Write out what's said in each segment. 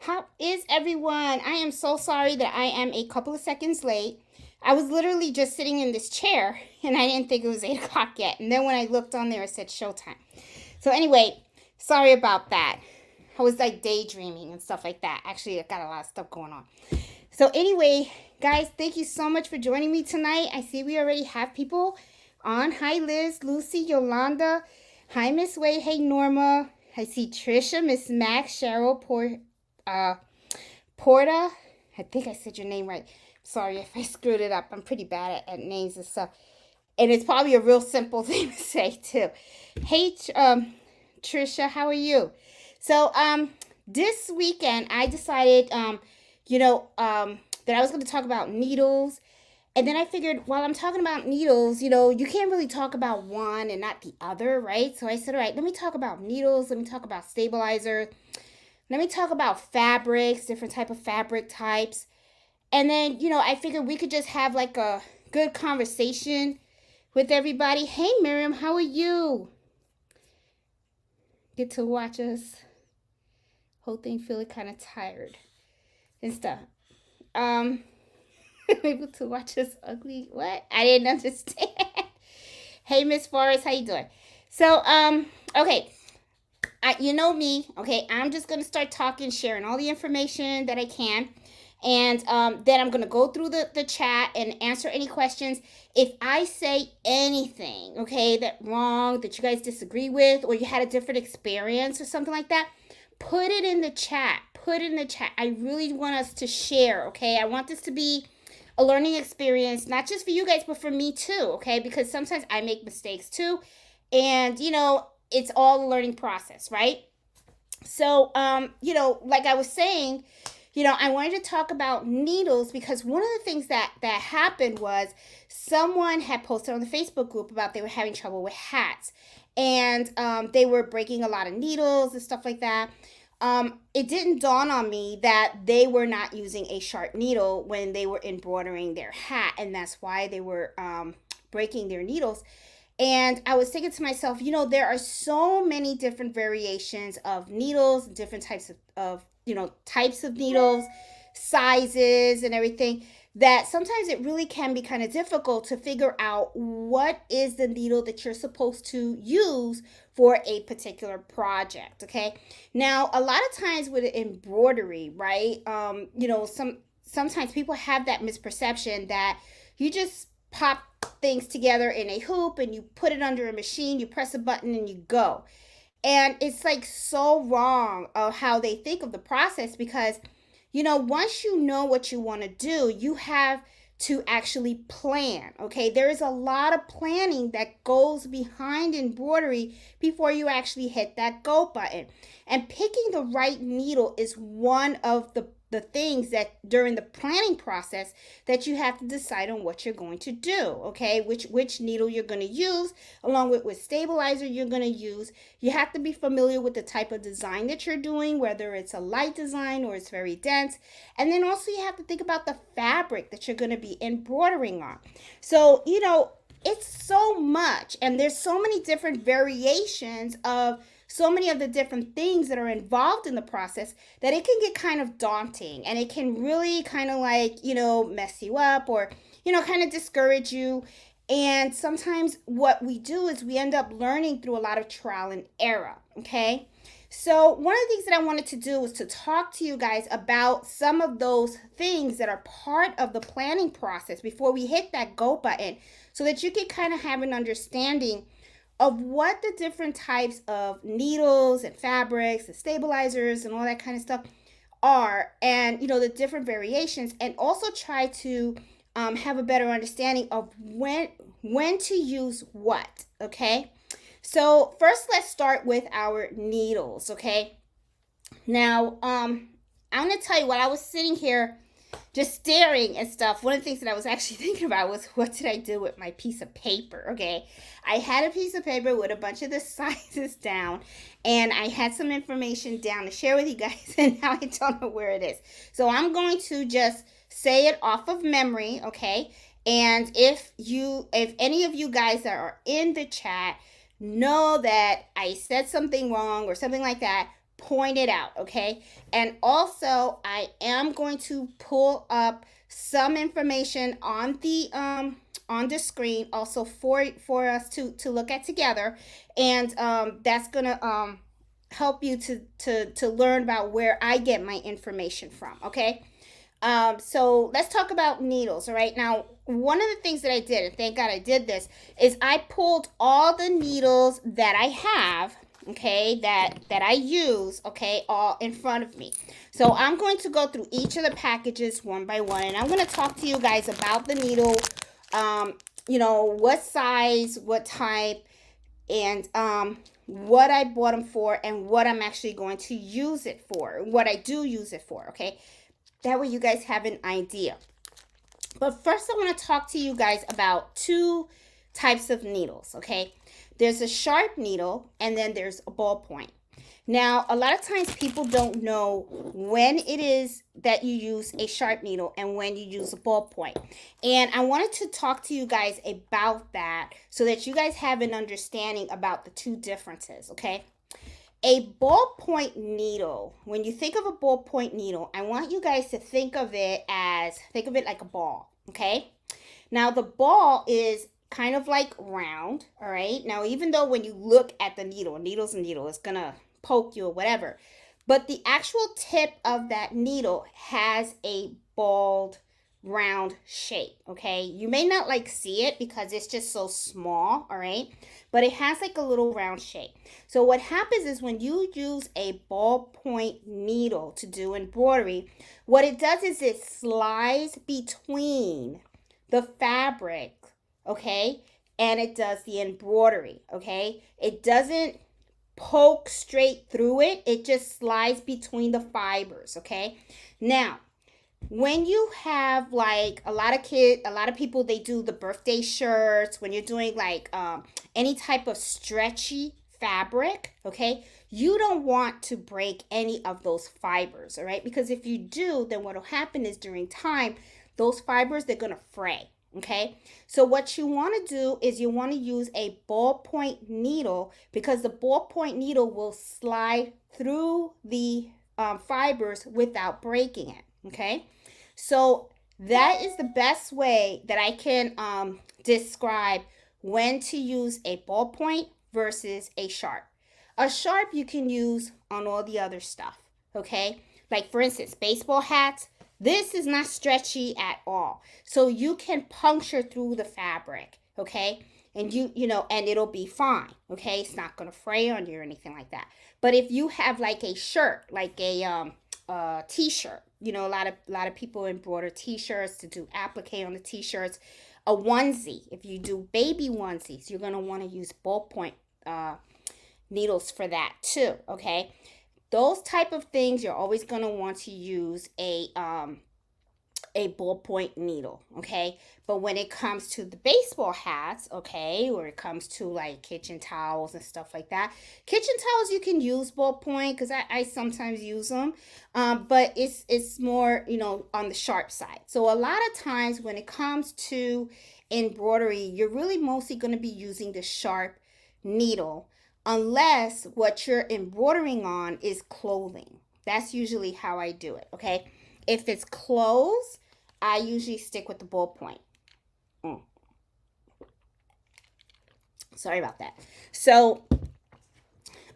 How is everyone? I am so sorry that I am a couple of seconds late. I was literally just sitting in this chair and I didn't think it was 8 o'clock yet. And then when I looked on there, it said showtime. So, anyway, sorry about that. I was like daydreaming and stuff like that. Actually, I got a lot of stuff going on. So, anyway, guys, thank you so much for joining me tonight. I see we already have people on. Hi, Liz, Lucy, Yolanda. Hi, Miss Wade. Hey, Norma. I see Trisha, Miss Max, Cheryl, uh, Porta. I think I said your name right. Sorry if I screwed it up. I'm pretty bad at names and stuff. And it's probably a real simple thing to say, too. Hey, Trisha, how are you? So, this weekend, I decided, that I was going to talk about needles. And then I figured while I'm talking about needles, you can't really talk about one and not the other, right? So I said, all right, let me talk about needles. Let me talk about stabilizer. Let me talk about fabrics, different type of fabric types. And then, I figured we could just have like a good conversation with everybody. Hey, Miriam, how are you? Get to watch us. Whole thing feeling kind of tired and stuff. Able to watch us ugly. What? I didn't understand. Hey, Miss Forrest, how you doing? So, okay. You know me, okay? I'm just going to start talking, sharing all the information that I can. And then I'm going to go through the chat and answer any questions. If I say anything, okay, that wrong, that you guys disagree with, or you had a different experience or something like that, put it in the chat. Put it in the chat. I really want us to share, okay? I want this to be a learning experience, not just for you guys, but for me too, okay? Because sometimes I make mistakes too. And, it's all a learning process, right? So, like I was saying, I wanted to talk about needles because one of the things that happened was someone had posted on the Facebook group about they were having trouble with hats. And they were breaking a lot of needles and stuff like that. It didn't dawn on me that they were not using a sharp needle when they were embroidering their hat. And that's why they were breaking their needles. And I was thinking to myself, there are so many different variations of needles, different types of types of needles, sizes and everything, that sometimes it really can be kind of difficult to figure out what is the needle that you're supposed to use for a particular project, okay? Now, a lot of times with embroidery, right, sometimes people have that misperception that you just pop things together in a hoop and you put it under a machine, you press a button and you go. And it's like so wrong of how they think of the process because, once you know what you want to do, you have to actually plan, okay? There is a lot of planning that goes behind embroidery before you actually hit that go button. And picking the right needle is one of the things that during the planning process that you have to decide on what you're going to do, okay? Which needle you're going to use, along with which stabilizer you're going to use. You have to be familiar with the type of design that you're doing, whether it's a light design or it's very dense. And then also you have to think about the fabric that you're going to be embroidering on. So, it's so much, and there's so many different variations of so many of the different things that are involved in the process that it can get kind of daunting, and it can really kind of like, mess you up or, kind of discourage you. And sometimes what we do is we end up learning through a lot of trial and error, okay? So one of the things that I wanted to do was to talk to you guys about some of those things that are part of the planning process before we hit that go button, so that you can kind of have an understanding of what the different types of needles and fabrics and stabilizers and all that kind of stuff are, and the different variations, and also try to have a better understanding of when to use what, okay? So first, let's start with our needles, okay? Now, I'm going to tell you, while I was sitting here just staring and stuff, one of the things that I was actually thinking about was, what did I do with my piece of paper, okay? I had a piece of paper with a bunch of the sizes down, and I had some information down to share with you guys, and now I don't know where it is. So I'm going to just say it off of memory, okay? And if any of you guys that are in the chat know that I said something wrong or something like that, point it out, okay? And also, I am going to pull up some information on the screen also for us to look at together, and that's gonna help you to learn about where I get my information from, okay? So let's talk about needles. All right. Now, one of the things that I did, and thank God I did this, is I pulled all the needles that I have, okay, that I use, okay, all in front of me. So I'm going to go through each of the packages one by one, and I'm going to talk to you guys about the needle, what size, what type, and what I bought them for, and what I'm actually going to use it for, what I do use it for, okay? That way you guys have an idea. But first I want to talk to you guys about two types of needles, okay? There's a sharp needle and then there's a ballpoint. Now, a lot of times people don't know when it is that you use a sharp needle and when you use a ballpoint. And I wanted to talk to you guys about that so that you guys have an understanding about the two differences, okay? A ballpoint needle, when you think of a ballpoint needle, I want you guys to think of it like a ball, okay? Now, the ball is kind of like round, all right? Now, even though when you look at the needle, needle's a needle, it's gonna poke you or whatever, but the actual tip of that needle has a balled round shape, okay? You may not like see it because it's just so small, all right? But it has like a little round shape. So what happens is when you use a ballpoint needle to do embroidery, what it does is it slides between the fabric, okay? And it does the embroidery, okay? It doesn't poke straight through it. It just slides between the fibers, okay? Now, when you have like a lot of people, they do the birthday shirts, when you're doing like any type of stretchy fabric, okay, you don't want to break any of those fibers, all right? Because if you do, then what will happen is during time, those fibers, they're going to fray, okay? So what you want to do is you want to use a ballpoint needle, because the ballpoint needle will slide through the fibers without breaking it, okay? So that is the best way that I can describe when to use a ballpoint versus a sharp. A sharp you can use on all the other stuff, okay? Like for instance, baseball hats. This is not stretchy at all. So you can puncture through the fabric, okay? And and it'll be fine, okay? It's not going to fray on you or anything like that. But if you have like a shirt, like a t-shirt, a lot of people embroider t-shirts to do applique on the t-shirts. A onesie, if you do baby onesies, you're going to want to use ballpoint needles for that too, okay? Those type of things, you're always going to want to use a ballpoint needle, okay? But when it comes to the baseball hats, okay, or it comes to like kitchen towels and stuff like that, kitchen towels you can use ballpoint, because I sometimes use them, but it's more, on the sharp side. So a lot of times when it comes to embroidery, you're really mostly going to be using the sharp needle, unless what you're embroidering on is clothing. That's usually how I do it, okay? If it's clothes, I usually stick with the ballpoint. Sorry about that. So,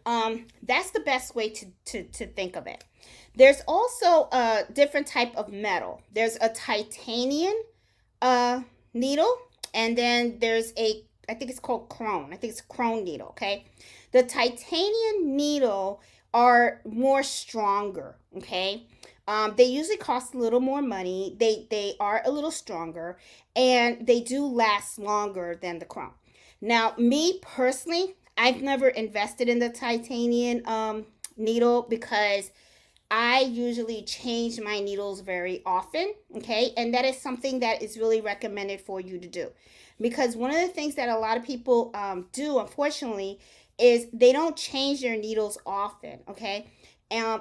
that's the best way to think of it. There's also a different type of metal. There's a titanium needle, and then there's I think it's called chrome. I think it's a chrome needle, okay? The titanium needle are more stronger, okay? They usually cost a little more money. They are a little stronger, and they do last longer than the chrome. Now, me personally, I've never invested in the titanium needle, because I usually change my needles very often, okay? And that is something that is really recommended for you to do. Because one of the things that a lot of people do, unfortunately, is they don't change their needles often, okay?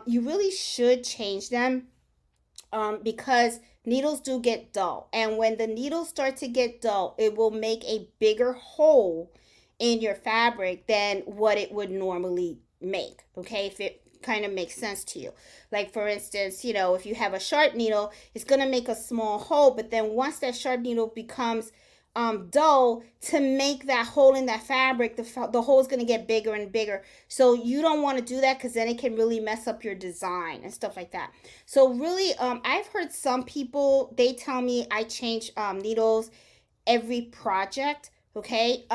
You really should change them, because needles do get dull. And when the needles start to get dull, it will make a bigger hole in your fabric than what it would normally make, okay? If it kind of make sense to you. Like, for instance, you know, if you have a sharp needle, it's going to make a small hole, but then once that sharp needle becomes dull, to make that hole in that fabric, the hole is going to get bigger and bigger. So you don't want to do that, because then it can really mess up your design and stuff like that. So really, I've heard some people, they tell me I change needles every project. Okay.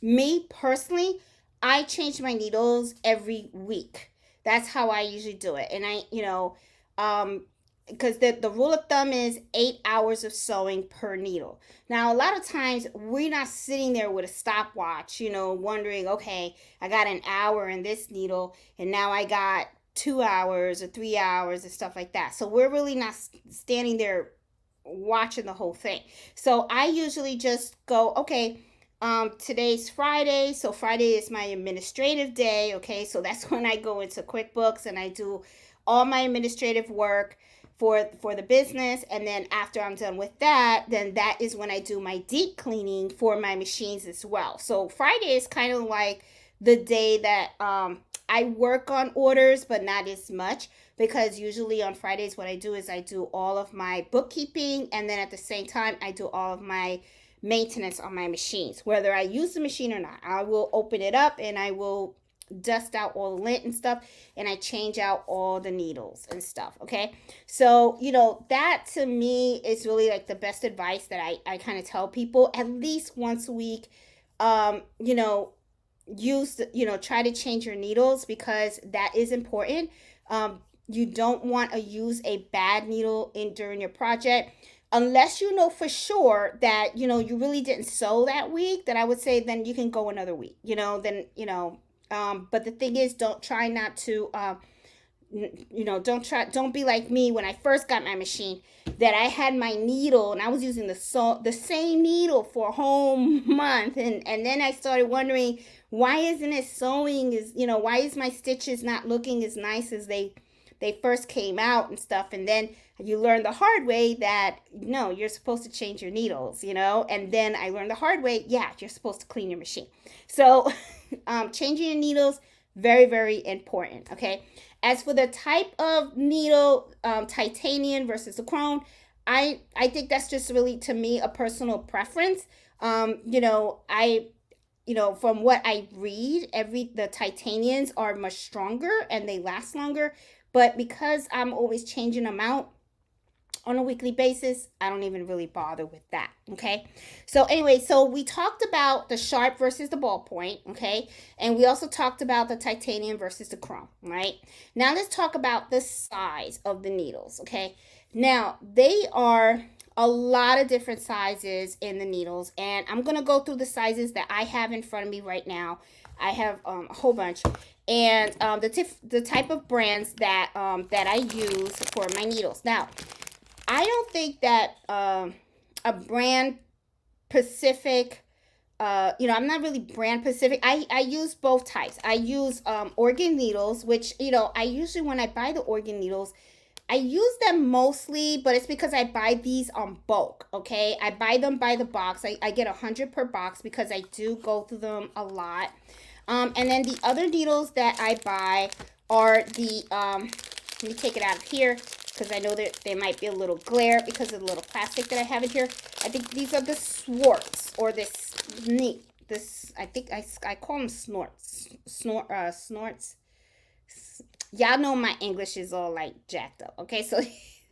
Me personally, I change my needles every week. That's how I usually do it. And I, you know, because the rule of thumb is 8 hours of sewing per needle. Now, a lot of times we're not sitting there with a stopwatch, you know, wondering, okay, I got an hour in this needle and now I got 2 hours or 3 hours and stuff like that. So we're really not standing there watching the whole thing. So I usually just go, okay, today's Friday, so Friday is my administrative day. Okay, so that's when I go into QuickBooks and I do all my administrative work for the business. And then after I'm done with that, then that is when I do my deep cleaning for my machines as well. So Friday is kind of like the day that I work on orders, but not as much, because usually on Fridays what I do is I do all of my bookkeeping, and then at the same time I do all of my maintenance on my machines, whether I use the machine or not. I will open it up and I will dust out all the lint and stuff, and I change out all the needles and stuff. Okay, so you know, that to me is really like the best advice that I kind of tell people at least once a week. You know, try to change your needles, because that is important. You don't want to use a bad needle during your project, unless you know for sure that, you know, you really didn't sew that week. Then I would say then you can go another week, you know, then, you know, but the thing is, don't be like me when I first got my machine, that I had my needle and I was using the same needle for a whole month, and then I started wondering, why isn't it sewing, why is my stitches not looking as nice as they first came out and stuff. And then you learn the hard way that no, you're supposed to change your needles, and then I learned the hard way, yeah, you're supposed to clean your machine. So changing your needles, very, very important. Okay, as for the type of needle, titanium versus the chrome, I think that's just really, to me, a personal preference. From what I read, the titaniums are much stronger and they last longer. But because I'm always changing them out on a weekly basis, I don't even really bother with that. Okay. So anyway, so we talked about the sharp versus the ballpoint. Okay. And we also talked about the titanium versus the chrome. Right. Now let's talk about the size of the needles. Okay. Now they are a lot of different sizes in the needles, and I'm going to go through the sizes that I have in front of me right now. I have a whole bunch, and the type of brands that I use for my needles. Now, I don't think that a brand specific, I'm not really brand specific. I use both types. I use organ needles, which, I usually, when I buy the organ needles, I use them mostly, but it's because I buy these on bulk, okay? I buy them by the box. I get 100 per box because I do go through them a lot. And then the other needles that I buy are the, let me take it out of here because I know that they might be a little glare because of the little plastic that I have in here. I think these are the Swarts, or I think I call them snorts. Y'all know my English is all like jacked up. Okay, so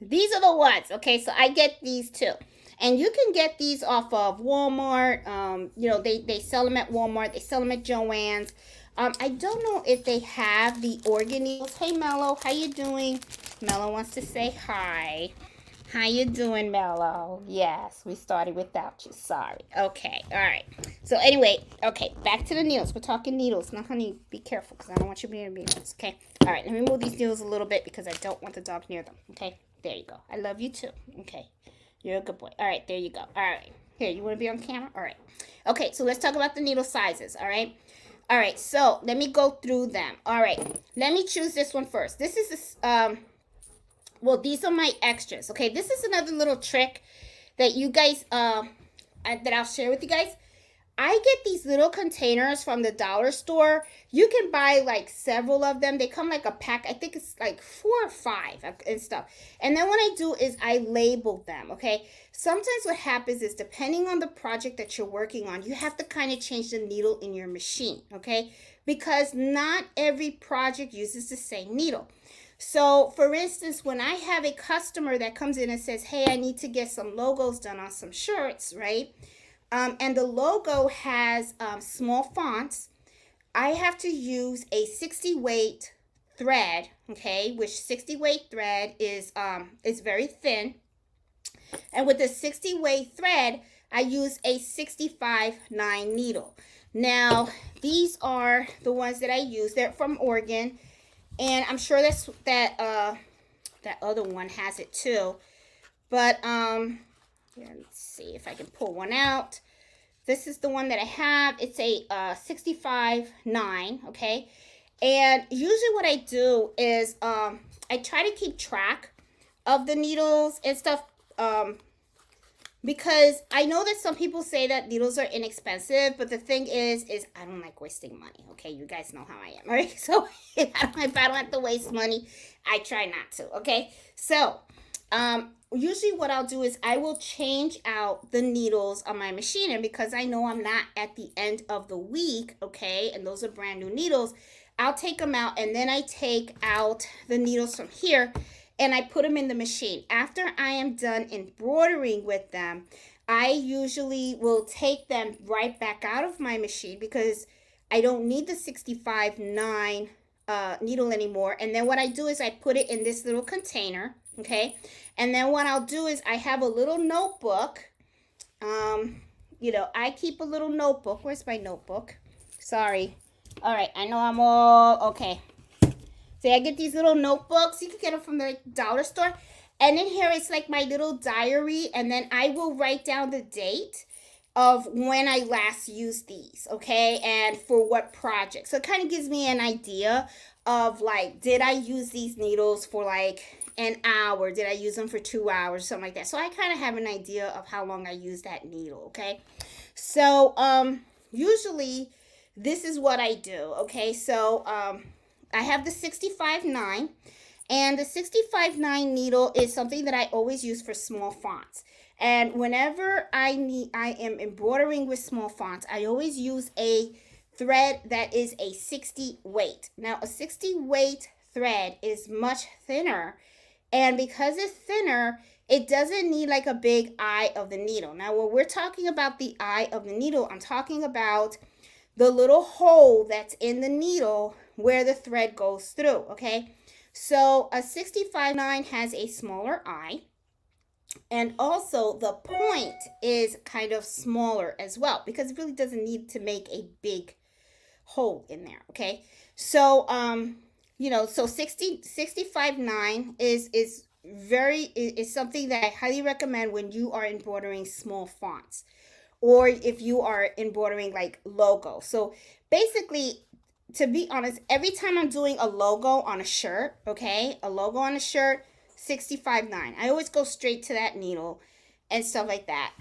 these are the ones. Okay, so I get these too. And you can get these off of Walmart. They sell them at Walmart. They sell them at Joann's. I don't know if they have the organ needles. Hey, Mello, how you doing? Mello wants to say hi. How you doing, Mello? Yes, we started without you. Sorry. Okay, all right. So anyway, okay, back to the needles. We're talking needles. Now, honey, be careful because I don't want you being needles, okay? All right, let me move these needles a little bit because I don't want the dog near them, okay? There you go. I love you too, okay? You're a good boy. All right, there you go. All right. Here, you want to be on camera? All right. Okay, so let's talk about the needle sizes, all right? All right, so let me go through them. All right, let me choose this one first. This is these are my extras. Okay, this is another little trick that you guys that I'll share with you guys. I get these little containers from the dollar store. You can buy like several of them. They come like a pack. I think it's like 4 or 5 and stuff. And then what I do is I label them, okay? Sometimes what happens is depending on the project that you're working on, you have to kind of change the needle in your machine, okay? Because not every project uses the same needle. So, for instance, when I have a customer that comes in and says, hey, I need to get some logos done on some shirts, right? And the logo has small fonts. I have to use a 60 weight thread, okay, which 60 weight thread is very thin. And with the 60 weight thread, I use a 65/9 needle. Now, these are the ones that I use. They're from Oregon, and I'm sure that other one has it too. But here, let's see if I can pull one out. This is the one that I have. It's a 65/9, okay? And usually what I do is I try to keep track of the needles and stuff because I know that some people say that needles are inexpensive, but the thing is I don't like wasting money, okay? You guys know how I am, all right? So if I don't have to waste money, I try not to, okay? So usually what I'll do is I will change out the needles on my machine, and because I know I'm not at the end of the week, okay, and those are brand new needles, I'll take them out, and then I take out the needles from here and I put them in the machine. After I am done embroidering with them, I usually will take them right back out of my machine because I don't need the 65/9 needle anymore. And then what I do is I put it in this little container, okay? And then what I'll do is I have a little notebook. I keep a little notebook. Where's my notebook? Sorry. All right, I know I'm all okay. See, I get these little notebooks. You can get them from the dollar store. And in here, it's like my little diary. And then I will write down the date of when I last used these, okay? And for what project. So it kind of gives me an idea of like, did I use these needles for like an hour? Did I use them for 2 hours? Something like that. So I kind of have an idea of how long I use that needle, okay? So usually this is what I do, okay? So I have the 65/9, and the 65/9 needle is something that I always use for small fonts. And whenever I am embroidering with small fonts, I always use a thread that is a 60 weight. Now, a 60 weight thread is much thinner, and because it's thinner, it doesn't need like a big eye of the needle. Now, when we're talking about the eye of the needle, I'm talking about the little hole that's in the needle where the thread goes through, okay? So a 65/9 has a smaller eye, and also the point is kind of smaller as well because it really doesn't need to make a big hole in there, okay? So so 65/9 is something that I highly recommend when you are embroidering small fonts, or if you are embroidering like logo. So basically, to be honest, every time I'm doing a logo on a shirt, okay, a logo on a shirt, 65/9. I always go straight to that needle and stuff like that.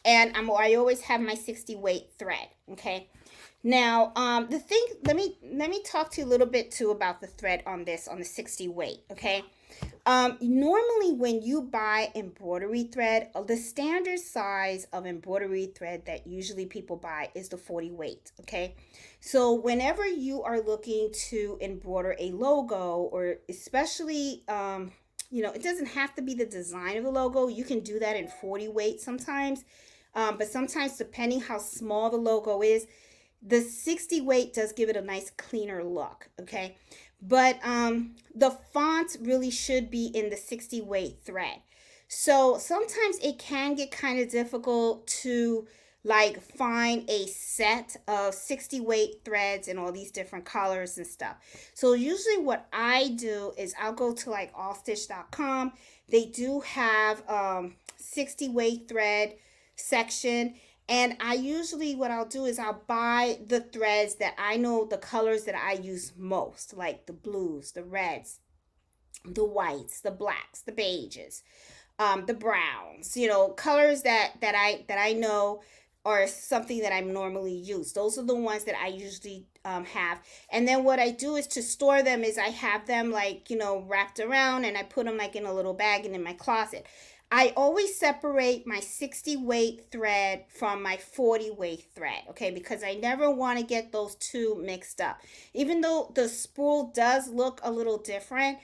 And I always have my 60 weight thread, okay. Now, the thing, let me talk to you a little bit too about the thread on the 60 weight, okay. Normally when you buy embroidery thread, the standard size of embroidery thread that usually people buy is the 40 weight, okay? So whenever you are looking to embroider a logo, or especially, it doesn't have to be the design of the logo. You can do that in 40 weight sometimes, but sometimes depending how small the logo is, the 60 weight does give it a nice cleaner look, okay? But the font really should be in the 60 weight thread. So sometimes it can get kind of difficult to like find a set of 60 weight threads in all these different colors and stuff. So usually what I do is I'll go to like allstitch.com. They do have 60 weight thread section. And I usually, what I'll do is I'll buy the threads that I know, the colors that I use most, like the blues, the reds, the whites, the blacks, the beiges, the browns, colors that I know are something that I normally use. Those are the ones that I usually have. And then what I do is to store them is I have them like, you know, wrapped around, and I put them like in a little bag and in my closet. I always separate my 60 weight thread from my 40 weight thread, okay, because I never want to get those two mixed up. Even though the spool does look a little different,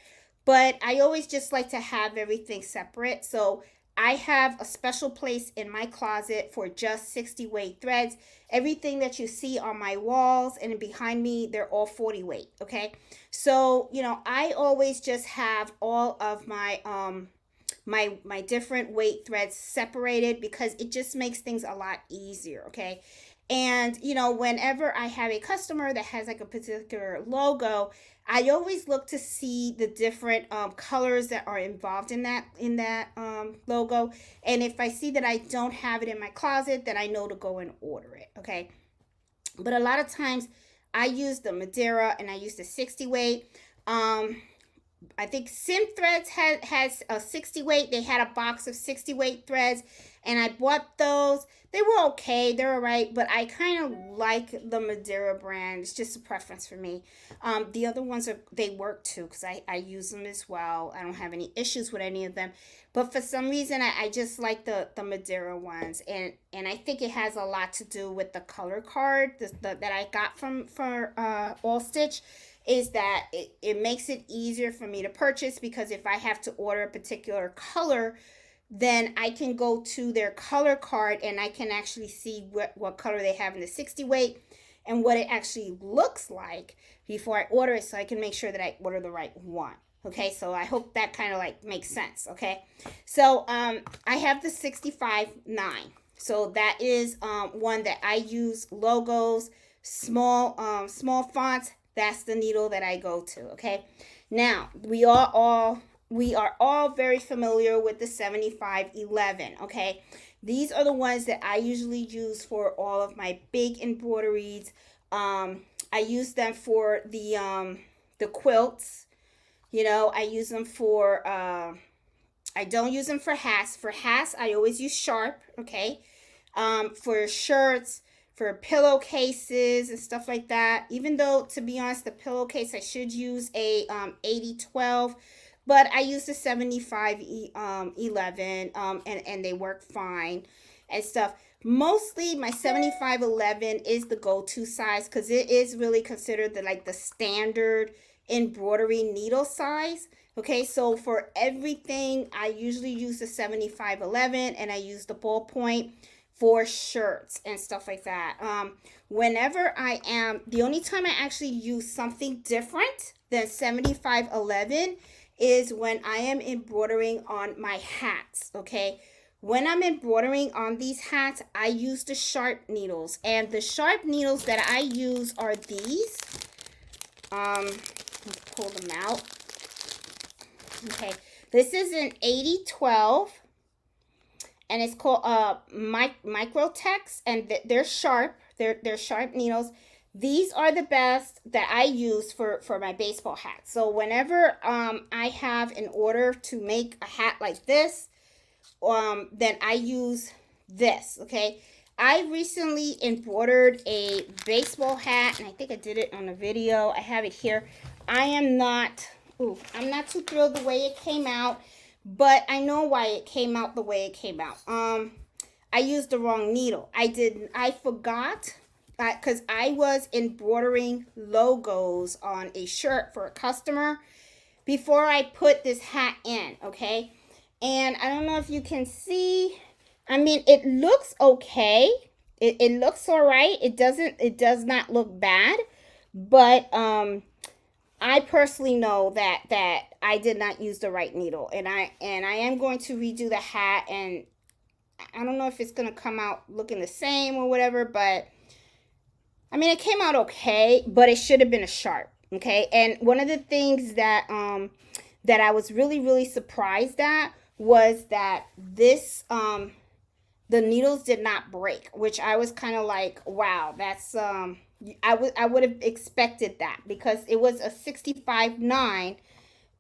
but I always just like to have everything separate. So I have a special place in my closet for just 60 weight threads. Everything that you see on my walls and behind me, they're all 40 weight, okay? So, you know, I always just have all of my my different weight threads separated because it just makes things a lot easier, okay? And you know, whenever I have a customer that has like a particular logo, I always look to see the different colors that are involved in that logo. And if I see that I don't have it in my closet, then I know to go and order it, okay? But a lot of times I use the Madeira and I use the 60 weight. I think Sim Threads has a 60 weight. They had a box of 60 weight threads, and I bought those. They were okay. They're all right, but I kind of like the Madeira brand. It's just a preference for me. The other ones they work too because I use them as well. I don't have any issues with any of them, but for some reason I just like the Madeira ones, and I think it has a lot to do with the color card that I got for All Stitch. Is that it makes it easier for me to purchase, because if I have to order a particular color, then I can go to their color card and I can actually see what color they have in the 60 weight and what it actually looks like before I order it, so I can make sure that I order the right one. Okay, so I hope that kind of like makes sense. Okay, so I have the 65.9. So that is one that I use logos, small fonts. That's the needle that I go to, okay? Now, we are all very familiar with the 7511, okay? These are the ones that I usually use for all of my big embroideries. I use them for the quilts. You know, I use them for I don't use them for hats. For hats, I always use sharp, okay? For shirts, for pillowcases and stuff like that. Even though, to be honest, the pillowcase I should use a 8012, but I use the 7511 and they work fine and stuff. Mostly my 7511 is the go-to size because it is really considered the standard embroidery needle size. Okay, so for everything I usually use the 7511, and I use the ballpoint for shirts and stuff like that. Whenever the only time I actually use something different than 7511 is when I am embroidering on my hats, okay? When I'm embroidering on these hats, I use the sharp needles, and the sharp needles that I use are these. Let's pull them out. Okay, this is an 8012. And it's called Microtex, and they're sharp. They're sharp needles. These are the best that I use for my baseball hat. So whenever I have an order to make a hat like this, then I use this. Okay. I recently embroidered a baseball hat, and I think I did it on a video. I have it here. I'm not too thrilled the way it came out. But I know why it came out the way it came out. I used the wrong needle. I forgot because I was embroidering logos on a shirt for a customer before I put this hat in, okay? And I don't know if you can see. I mean, it looks okay. It looks all right. It does not look bad. But I personally know that I did not use the right needle, and I am going to redo the hat, and I don't know if it's gonna come out looking the same or whatever, but I mean, it came out okay, but it should have been a sharp, okay? And one of the things that that I was really surprised at was that this the needles did not break, which I was kind of like, wow, that's I would have expected that, because it was a 65.9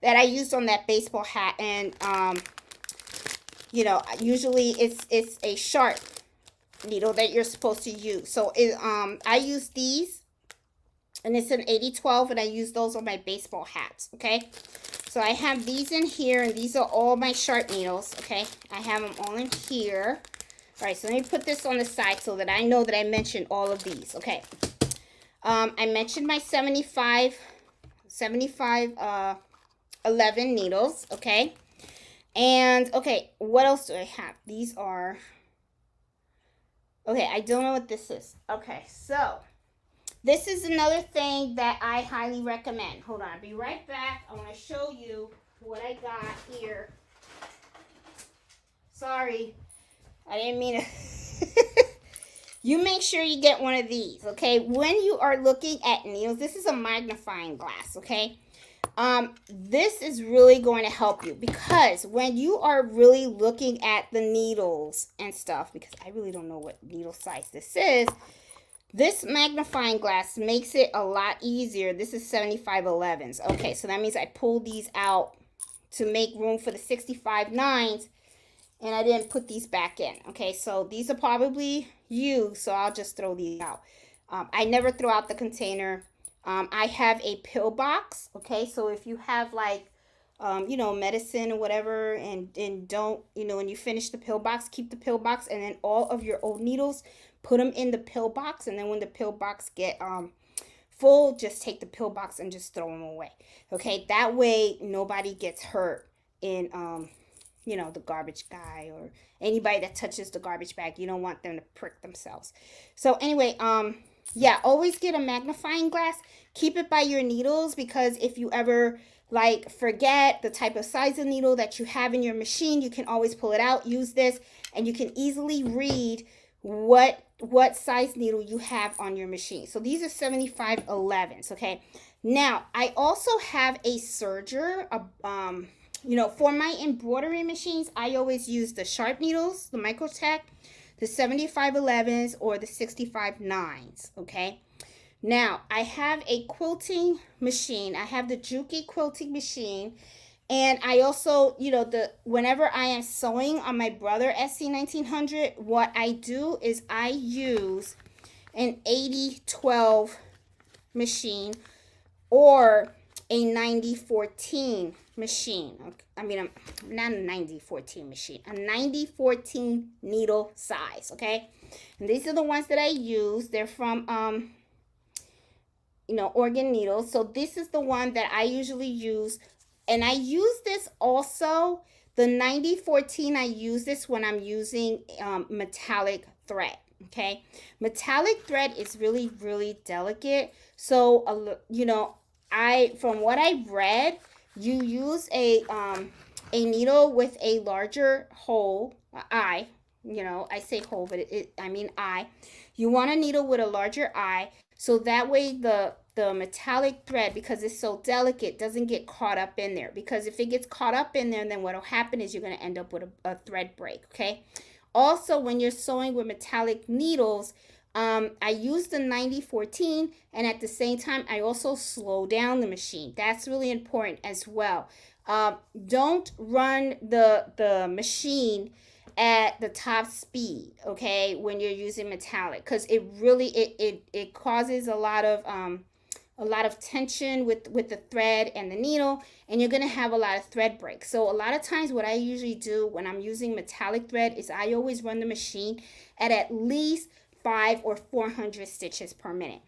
that I used on that baseball hat, and you know, usually it's a sharp needle that you're supposed to use. So I use these, and it's an 80-12, and I use those on my baseball hats, okay? So I have these in here, and these are all my sharp needles, okay? I have them all in here. All right, so let me put this on the side so that I know that I mentioned all of these, okay? I mentioned my 75 11 needles, okay? And, okay, what else do I have? These are, okay, I don't know what this is. Okay, so this is another thing that I highly recommend. Hold on, I'll be right back. I want to show you what I got here. Sorry, I didn't mean to. You make sure you get one of these, okay? When you are looking at needles, this is a magnifying glass, okay? This is really going to help you, because when you are really looking at the needles and stuff, because I really don't know what needle size this is, this magnifying glass makes it a lot easier. This is 75-11s. Okay, so that means I pulled these out to make room for the 65-9s, and I didn't put these back in. Okay, so these are probably used, so I'll just throw these out. I never throw out the container. I have a pill box, okay? So if you have like, you know, medicine or whatever, and don't, you know, when you finish the pill box, keep the pill box, and then all of your old needles, put them in the pill box, and then when the pill box get full, just take the pill box and just throw them away, okay? That way nobody gets hurt in, you know, the garbage guy or anybody that touches the garbage bag. You don't want them to prick themselves. So anyway, yeah, always get a magnifying glass. Keep it by your needles, because if you ever like forget the type of size of needle that you have in your machine, you can always pull it out, use this, and you can easily read what size needle you have on your machine. So these are 75-11s, okay? Now, I also have a serger, you know, for my embroidery machines, I always use the sharp needles, the Microtech, the 75-11s, or the 65-9s, okay? Now, I have a quilting machine. I have the Juki quilting machine. And I also, you know, whenever I am sewing on my Brother SC1900, what I do is I use an 80-12 machine or a 90-14 machine. I mean, not a 90-14 machine, a 90-14 needle size, okay? And these are the ones that I use. They're from, you know, Organ Needles. So this is the one that I usually use. And I use this also, the 90-14, I use this when I'm using metallic thread, okay? Metallic thread is really, really delicate. So, you know, from what I've read, you use a needle with a larger hole, eye, you know, I say hole, but I mean eye. You want a needle with a larger eye, so that way the metallic thread, because it's so delicate, doesn't get caught up in there. Because if it gets caught up in there, then what will happen is you're going to end up with a thread break, okay? Also, when you're sewing with metallic needles, I use the 90-14, and at the same time, I also slow down the machine. That's really important as well. Don't run the machine at the top speed, okay, when you're using metallic, because it really it causes a lot of tension with the thread and the needle, and you're gonna have a lot of thread breaks. So a lot of times what I usually do when I'm using metallic thread is I always run the machine at least 500 or 400 stitches per minute.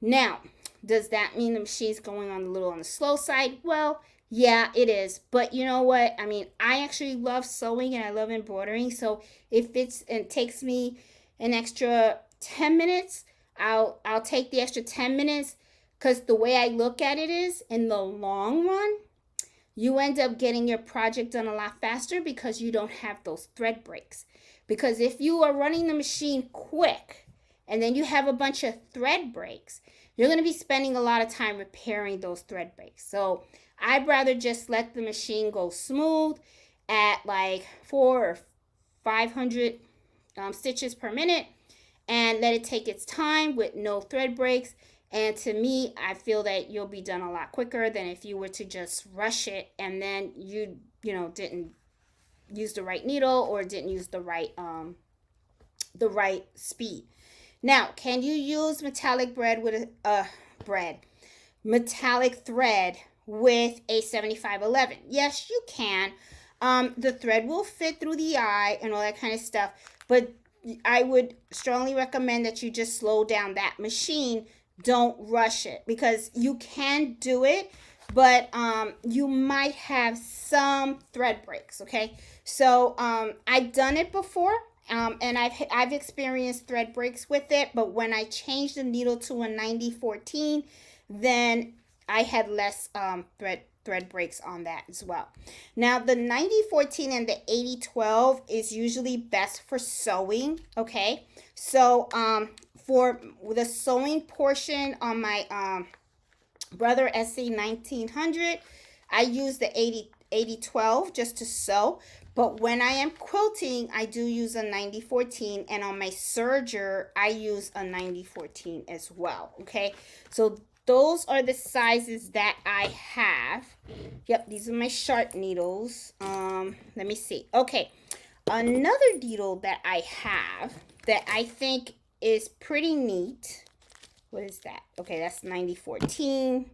Now, does that mean the machine's going on a little on the slow side? Well, yeah, it is. But you know what? I mean, I actually love sewing and I love embroidering. So if it takes me an extra 10 minutes, I'll take the extra 10 minutes, because the way I look at it is, in the long run, you end up getting your project done a lot faster because you don't have those thread breaks. Because if you are running the machine quick and then you have a bunch of thread breaks, you're going to be spending a lot of time repairing those thread breaks. So I'd rather just let the machine go smooth at like 400 or 500 stitches per minute, and let it take its time with no thread breaks. And to me, I feel that you'll be done a lot quicker than if you were to just rush it and then you know, didn't use the right needle or didn't use the right the right speed. Now, can you use metallic thread with metallic thread with a 7511? Yes, you can. The thread will fit through the eye and all that kind of stuff, but I would strongly recommend that you just slow down that machine. Don't rush it, because you can do it, but you might have some thread breaks. Okay, so I've done it before, and I've experienced thread breaks with it, but when I changed the needle to a 9014, then I had less thread breaks on that as well. Now, the 9014 and the 8012 is usually best for sewing. Okay, so for the sewing portion on my Brother SC 1900, I use the 8012 just to sew. But when I am quilting, I do use a 9014, and on my serger, I use a 9014 as well. Okay, so those are the sizes that I have. Yep, these are my sharp needles. Let me see. Okay, another needle that I have that I think is pretty neat. What is that? Okay, that's 9014.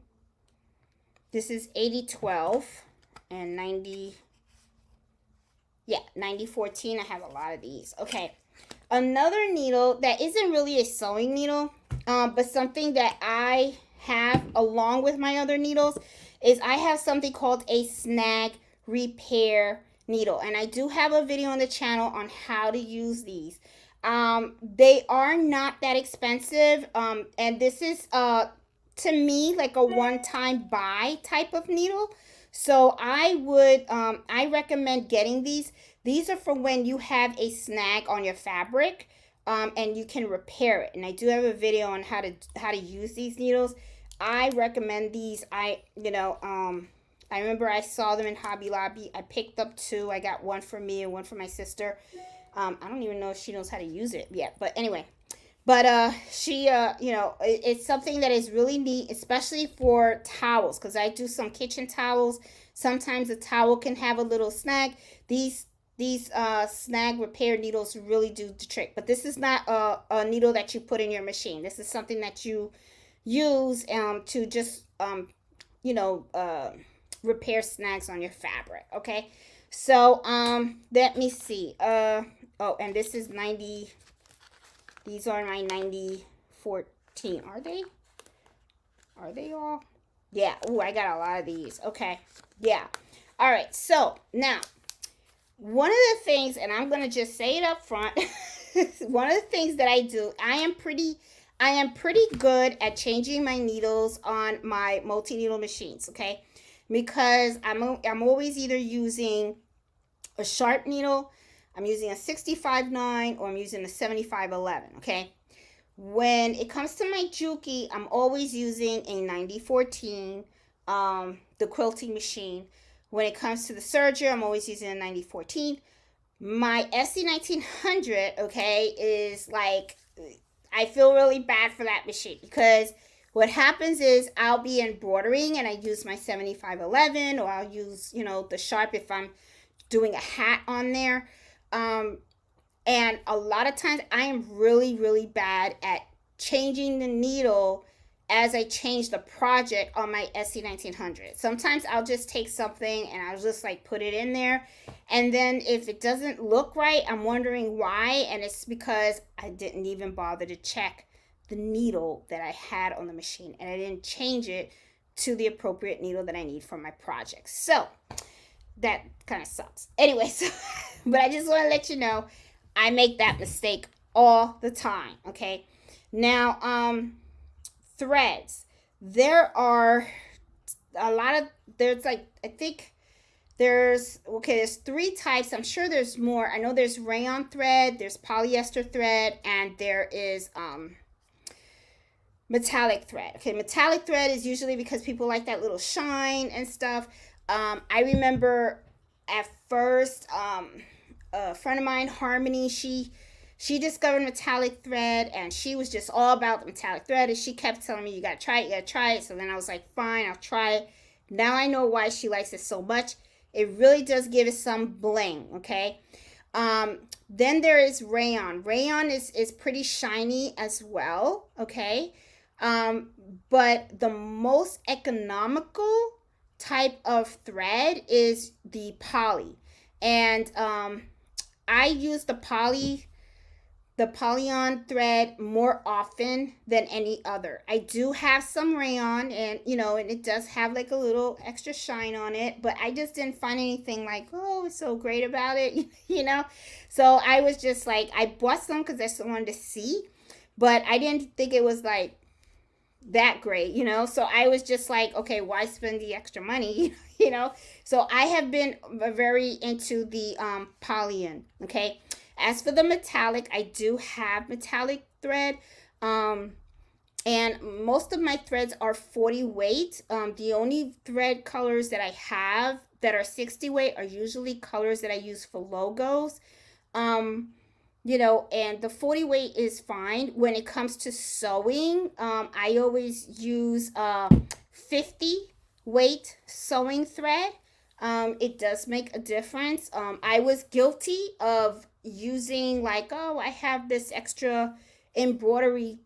This is 8012 and 9014. I have a lot of these. Okay, another needle that isn't really a sewing needle, but something that I have along with my other needles is I have something called a snag repair needle, and I do have a video on the channel on how to use these. They are not that expensive, and this is to me like a one-time buy type of needle. So I recommend getting these. These are for when you have a snag on your fabric, and you can repair it. And I do have a video on how to use these needles. I recommend these. I remember I saw them in Hobby Lobby. I picked up two. I got one for me and one for my sister. I don't even know if she knows how to use it yet, but anyway. But she, it's something that is really neat, especially for towels, because I do some kitchen towels. Sometimes a towel can have a little snag. These snag repair needles really do the trick. But this is not a needle that you put in your machine. This is something that you use to just repair snags on your fabric. Okay, so let me see. And this is 90. These are my 9014. Are they? Are they all? Yeah. Ooh, I got a lot of these. Okay. Yeah. All right. So now, one of the things, and I'm gonna just say it up front. One of the things that I do, I am pretty good at changing my needles on my multi-needle machines. Okay, because I'm always either using a sharp needle, I'm using a 65.9, or I'm using a 75.11, okay? When it comes to my Juki, I'm always using a 9014, the quilting machine. When it comes to the serger, I'm always using a 9014. My SC 1900, okay, is like, I feel really bad for that machine, because what happens is I'll be embroidering and I use my 75.11, or I'll use, the sharp if I'm doing a hat on there. And a lot of times I am really, really bad at changing the needle as I change the project on my SC 1900. Sometimes I'll just take something and I'll just like put it in there. And then if it doesn't look right, I'm wondering why. And it's because I didn't even bother to check the needle that I had on the machine. And I didn't change it to the appropriate needle that I need for my project. So that kind of sucks. Anyway, so, but I just want to let you know, I make that mistake all the time, okay? Now, threads. There are a lot of, there's like, I think there's 3 types. I'm sure there's more. I know there's rayon thread, there's polyester thread, and there is metallic thread. Okay, metallic thread is usually because people like that little shine and stuff. I remember at first, a friend of mine, Harmony, she discovered metallic thread, and she was just all about the metallic thread, and she kept telling me, you gotta try it. So then I was like, fine, I'll try it. Now I know why she likes it so much. It really does give it some bling, okay? Then there is rayon. Rayon is pretty shiny as well, okay? But the most economical type of thread is the poly. And I use the polyon thread more often than any other. I do have some rayon, and and it does have like a little extra shine on it, but I just didn't find anything like, oh, it's so great about it, So I was just like, I bought some because I just wanted to see, but I didn't think it was like that great, So I was just like, okay, why spend the extra money, So I have been very into the polyon, okay? As for the metallic, I do have metallic thread. And most of my threads are 40 weight. The only thread colors that I have that are 60 weight are usually colors that I use for logos. And the 40 weight is fine. When it comes to sewing, I always use 50 weight sewing thread. It does make a difference. I was guilty of using like, oh, I have this extra embroidery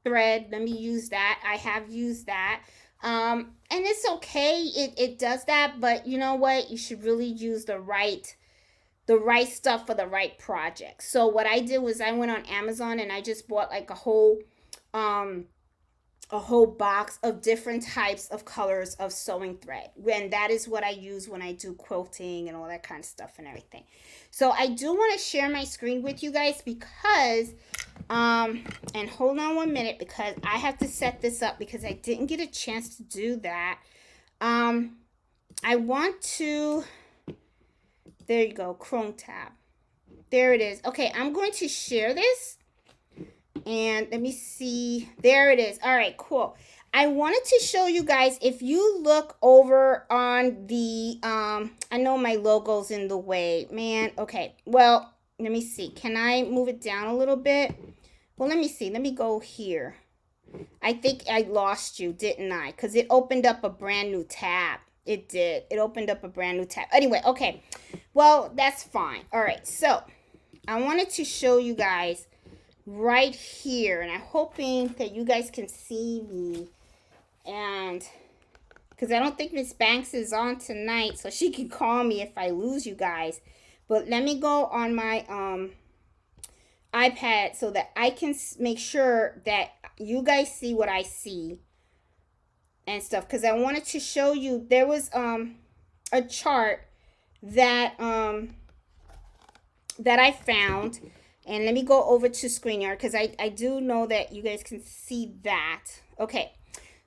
thread, let me use that. I have used that. And it's okay, it does that, but you know what, you should really use the right stuff for the right project. So what I did was I went on Amazon and I just bought like a whole box of different types of colors of sewing thread. And that is what I use when I do quilting and all that kind of stuff and everything. So I do want to share my screen with you guys because, and hold on 1 minute because I have to set this up because I didn't get a chance to do that. I want to, there you go, Chrome tab. There it is. Okay, I'm going to share this. And let me see. There it is. All right, cool. I wanted to show you guys, if you look over on the, I know my logo's in the way, man. Okay, well, let me see. Can I move it down a little bit? Well, let me see. Let me go here. I think I lost you, didn't I? Because it opened up a brand new tab. It did. It opened up a brand new tab. Anyway, okay. Well, that's fine. All right, so I wanted to show you guys right here, and I'm hoping that you guys can see me, and because I don't think Miss Banks is on tonight, so she can call me if I lose you guys. But let me go on my iPad so that I can make sure that you guys see what I see and stuff, because I wanted to show you, there was a chart that that I found. And let me go over to ScreenYard because I do know that you guys can see that. Okay,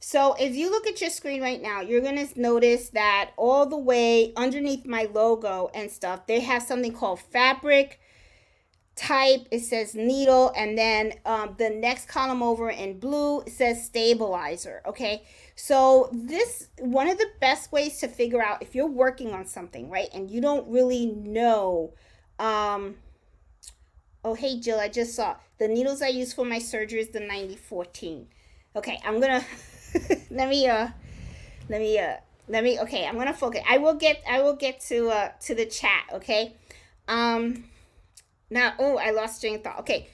so if you look at your screen right now, you're going to notice that all the way underneath my logo and stuff, they have something called fabric type. It says needle, and then the next column over in blue, it says stabilizer. Okay, so this, one of the best ways to figure out if you're working on something, right, and you don't really know, oh, hey, Jill, I just saw. The needles I use for my surgery is the 9014. Okay, I'm going to, okay, I'm going to focus. I will get to the chat, okay? Now, oh, I lost train of thought. Okay,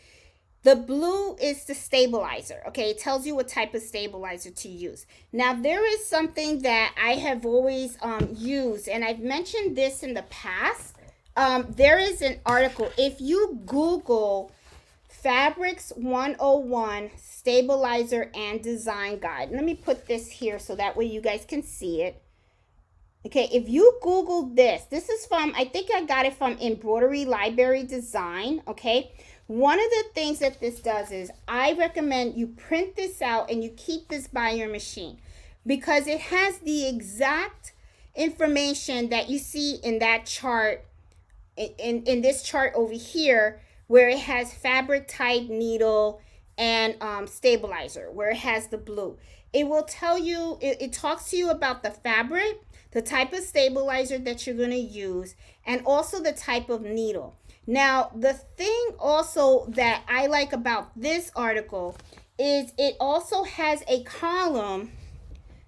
the blue is the stabilizer, okay? It tells you what type of stabilizer to use. Now, there is something that I have always used, and I've mentioned this in the past. There is an article. If you Google Fabrics 101 Stabilizer and Design Guide. Let me put this here so that way you guys can see it. Okay, if you Google this is from, I think I got it from Embroidery Library Design, okay? One of the things that this does is I recommend you print this out and you keep this by your machine because it has the exact information that you see in that chart, in this chart over here, where it has fabric type, needle, and stabilizer, where it has the blue. It will tell you, it talks to you about the fabric, the type of stabilizer that you're going to use, and also the type of needle. Now, the thing also that I like about this article is it also has a column,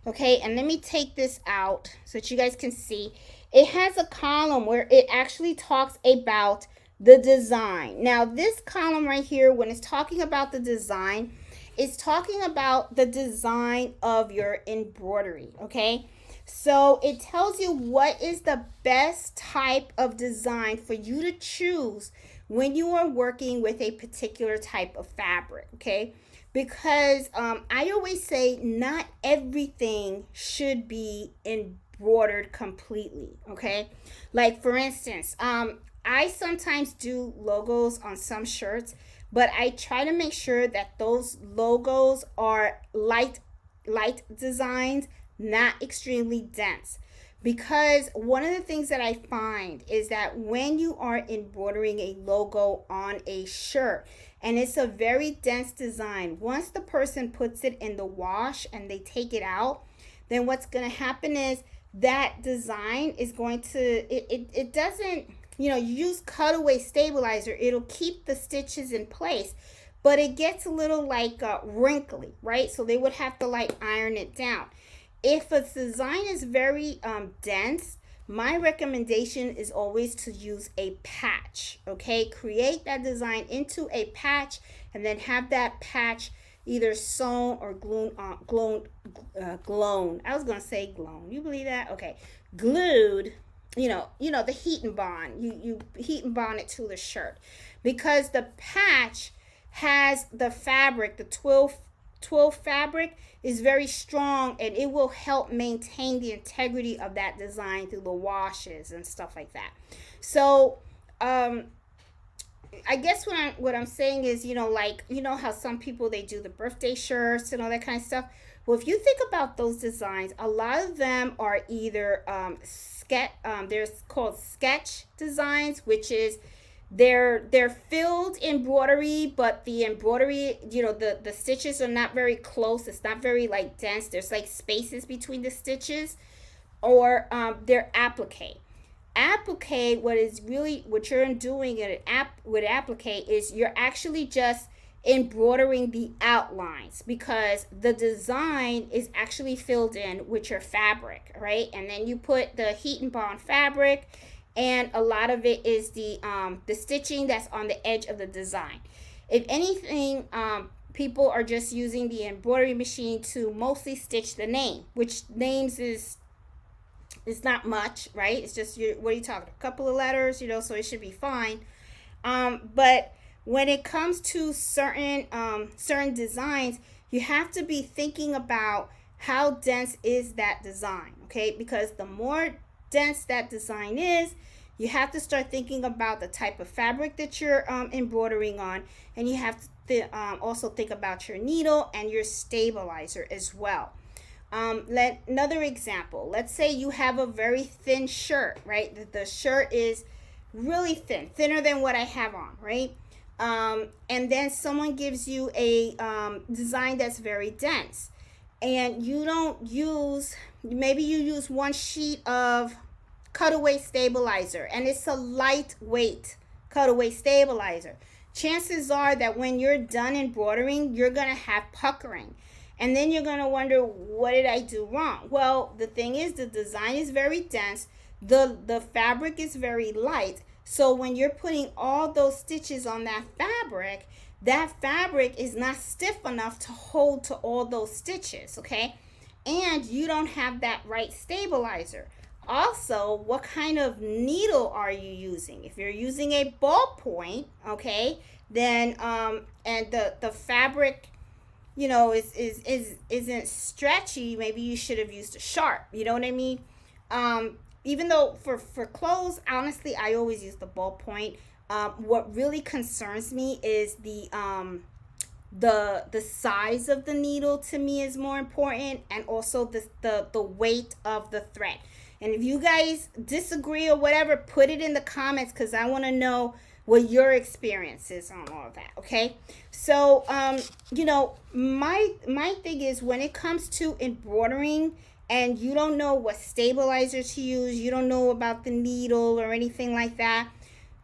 okay, and let me take this out so that you guys can see. It has a column where it actually talks about the design. Now, this column right here, when it's talking about the design, it's talking about the design of your embroidery, okay? So it tells you what is the best type of design for you to choose when you are working with a particular type of fabric, okay? Because I always say not everything should be embroidered completely, okay? Like for instance, I sometimes do logos on some shirts, but I try to make sure that those logos are light designs, not extremely dense. Because one of the things that I find is that when you are embroidering a logo on a shirt and it's a very dense design, once the person puts it in the wash and they take it out, then what's going to happen is that design is going to, it doesn't, you use cutaway stabilizer, it'll keep the stitches in place, but it gets a little like wrinkly, right? So they would have to like iron it down. If a design is very dense, my recommendation is always to use a patch, okay? Create that design into a patch and then have that patch either sewn or glown. I was going to say glown. You believe that? Okay. Glued, the heat and bond. You heat and bond it to the shirt because the patch has the fabric, the 12 fabric is very strong and it will help maintain the integrity of that design through the washes and stuff like that. So I guess what I'm saying is, how some people, they do the birthday shirts and all that kind of stuff. Well, if you think about those designs, a lot of them are either there's called sketch designs, which is they're filled embroidery, but the embroidery, the stitches are not very close. It's not very like dense. There's like spaces between the stitches, or they're applique. Applique, what you're doing with applique is you're actually just embroidering the outlines because the design is actually filled in with your fabric, right? And then you put the heat and bond fabric, and a lot of it is the stitching that's on the edge of the design. If anything, people are just using the embroidery machine to mostly stitch the name, which names is not much, right? It's just what are you talking? A couple of letters, so it should be fine. But when it comes to certain designs, you have to be thinking about how dense is that design, okay? Because the more dense that design is, you have to start thinking about the type of fabric that you're embroidering on, and you have to also think about your needle and your stabilizer as well. Another example, let's say you have a very thin shirt, right? The shirt is really thin, thinner than what I have on, right? And then someone gives you a design that's very dense, and you don't use, maybe you use one sheet of cutaway stabilizer, and it's a lightweight cutaway stabilizer. Chances are that when you're done embroidering, you're going to have puckering. And then you're going to wonder, what did I do wrong? Well, the thing is, the design is very dense. The fabric is very light. So when you're putting all those stitches on that fabric is not stiff enough to hold to all those stitches, okay? And you don't have that right stabilizer. Also, what kind of needle are you using? If you're using a ballpoint, okay, then and the fabric, isn't stretchy, maybe you should have used a sharp. You know what I mean? Even though for clothes, honestly, I always use the ballpoint. What really concerns me is the size of the needle. To me, is more important, and also the weight of the thread. And if you guys disagree or whatever, put it in the comments, because I want to know what your experience is on all of that, okay? So, my thing is, when it comes to embroidering and you don't know what stabilizer to use, you don't know about the needle or anything like that,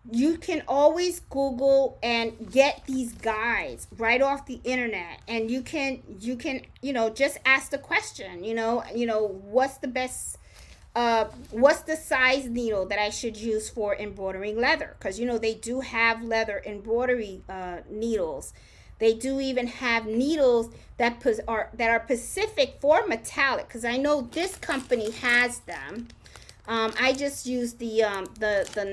you can always Google and get these guides right off the internet, and you can just ask the question, what's the best what's the size needle that I should use for embroidering leather? Because, you know, they do have leather embroidery needles. They do even have needles that are specific for metallic, because I know this company has them. I just use the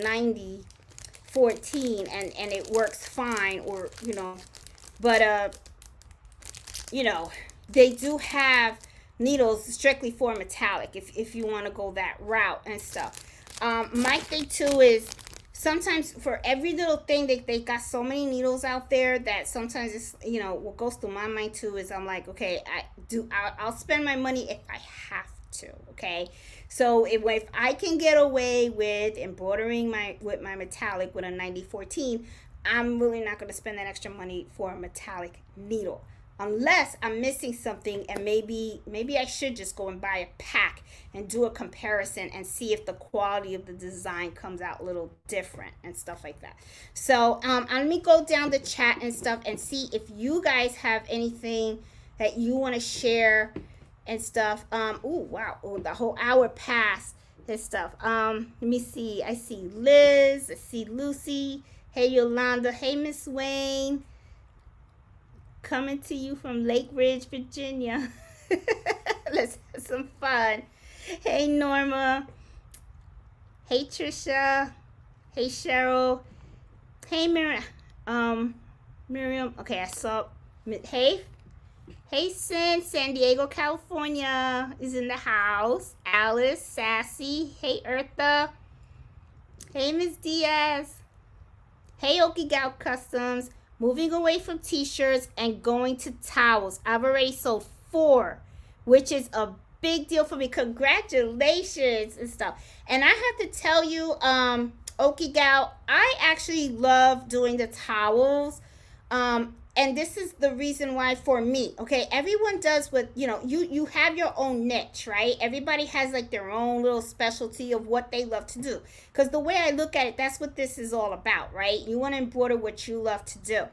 9014, and it works fine, or, you know, but you know, they do have needles strictly for metallic if you want to go that route and stuff. My thing too is sometimes for every little thing they got so many needles out there that sometimes it's, you know, what goes through my mind too is I'm like, okay, I'll spend my money if I have to. Okay, so if I can get away with embroidering with my metallic with a 9014, I'm really not going to spend that extra money for a metallic needle, unless I'm missing something, and maybe I should just go and buy a pack and do a comparison and see if the quality of the design comes out a little different and stuff like that. So let me go down the chat and stuff and see if you guys have anything that you want to share and stuff. Oh wow, the whole hour passed and stuff. Let me see. I see Liz, I see Lucy. Hey Yolanda, hey Miss Wayne. Coming to you from Lake Ridge, Virginia. Let's have some fun. Hey Norma. Hey Trisha. Hey Cheryl. Hey Miriam. Okay, I saw. Hey San Diego, California is in the house. Alice, Sassy. Hey Eartha. Hey Miss Diaz. Hey Okigao Customs. Moving away from t-shirts and going to towels. I've already sold 4, which is a big deal for me. Congratulations and stuff. And I have to tell you, Okigao, I actually love doing the towels. And this is the reason why for me, okay, everyone does what, you know, you have your own niche, right? Everybody has like their own little specialty of what they love to do. Because the way I look at it, that's what this is all about, right? You want to embroider what you love to do.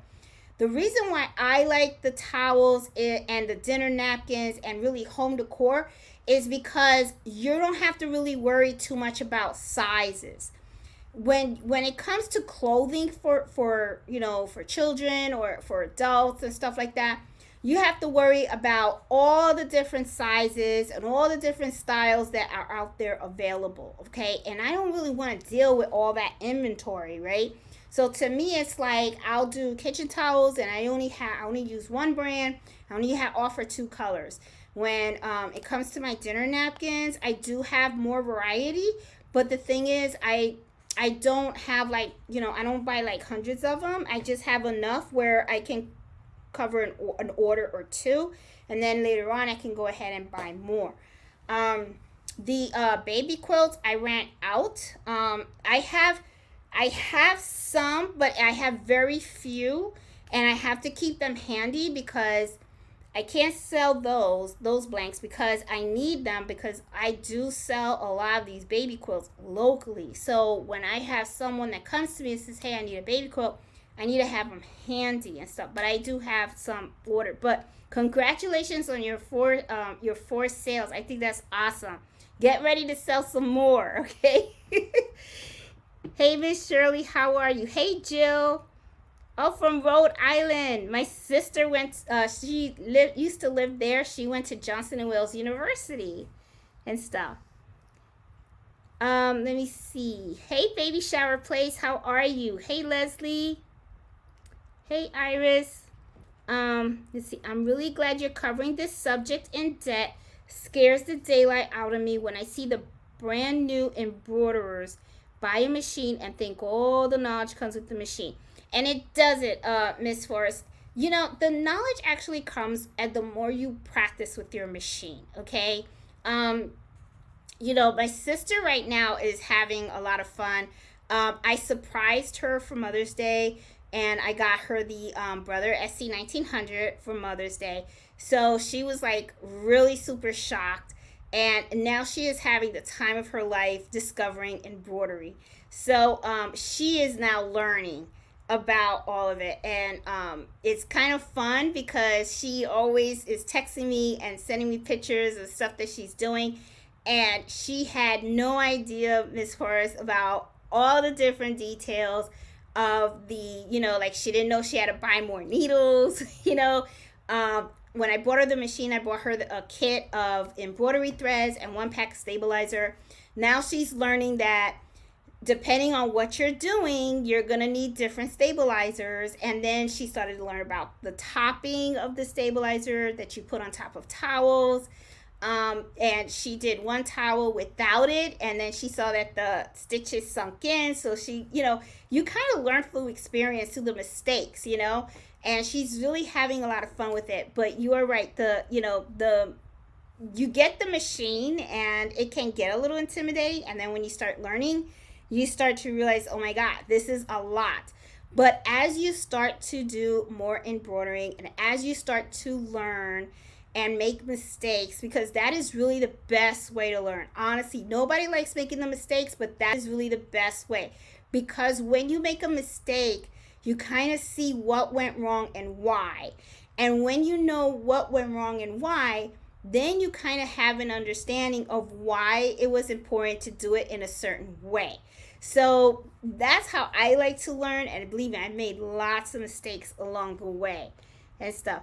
The reason why I like the towels and the dinner napkins and really home decor is because you don't have to really worry too much about sizes. When it comes to clothing for you know, for children or for adults and stuff like that, you have to worry about all the different sizes and all the different styles that are out there available, okay? And I don't really want to deal with all that inventory, right? So to me, it's like I'll do kitchen towels, and I only use one brand. I only offer 2 colors. When it comes to my dinner napkins, I do have more variety, but the thing is, I don't have, like, you know, I don't buy like hundreds of them. I just have enough where I can cover an order or 2, and then later on I can go ahead and buy more. The baby quilts, I ran out. I have some, but I have very few, and I have to keep them handy because I can't sell those blanks because I need them, because I do sell a lot of these baby quilts locally. So when I have someone that comes to me and says, hey, I need a baby quilt, I need to have them handy and stuff. But I do have some ordered. But congratulations on your 4 sales. I think that's awesome. Get ready to sell some more, okay? Hey, Miss Shirley, how are you? Hey, Jill. Oh, from Rhode Island. My sister used to live there. She went to Johnson & Wales University and stuff. Let me see. Hey, Baby Shower Place, how are you? Hey, Leslie. Hey, Iris. Let's see. I'm really glad you're covering this subject in depth. Scares the daylight out of me when I see the brand new embroiderers buy a machine and think all the knowledge comes with the machine. And it doesn't, Miss Forrest. You know, the knowledge actually comes the more you practice with your machine, okay? You know, my sister right now is having a lot of fun. I surprised her for Mother's Day, and I got her the Brother SC1900 for Mother's Day. So she was like really super shocked. And now she is having the time of her life discovering embroidery. So she is now learning about all of it, and it's kind of fun because she always is texting me and sending me pictures of stuff that she's doing, And she had no idea, Miss Forrest, about all the different details of the, like she didn't know she had to buy more needles, when I bought her the machine, I bought her a kit of embroidery threads and 1 pack of stabilizer. Now she's learning that depending on what you're doing, you're going to need different stabilizers. And then she started to learn about the topping of the stabilizer that you put on top of towels. And she did one towel without it, and then she saw that the stitches sunk in. So she, you kind of learn through experience, through the mistakes, and she's really having a lot of fun with it. But you are right, you get the machine and it can get a little intimidating, and then when you start learning, you start to realize, oh my God, this is a lot. But as you start to do more embroidering, and as you start to learn and make mistakes, because that is really the best way to learn. Honestly, nobody likes making the mistakes, but that is really the best way. Because when you make a mistake, you kind of see what went wrong and why. And when you know what went wrong and why, then you kind of have an understanding of why it was important to do it in a certain way. So that's how I like to learn, and believe me, I made lots of mistakes along the way and stuff.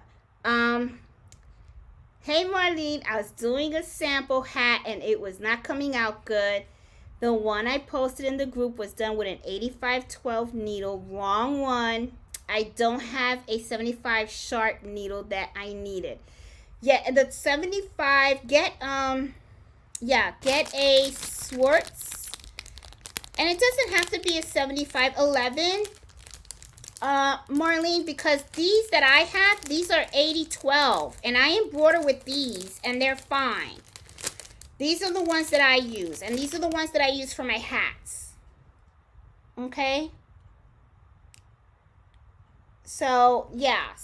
Hey Marlene, I was doing a sample hat and it was not coming out good. The one I posted in the group was done with an 8512 needle. Wrong one. I don't have a 75 sharp needle that I needed. Yeah, the 75, get a Swartz. And it doesn't have to be a 7511. Marlene, because these that I have, these are 8012, and I embroider with these, and they're fine. These are the ones that I use, and these are the ones that I use for my hats. Okay? So, yeah,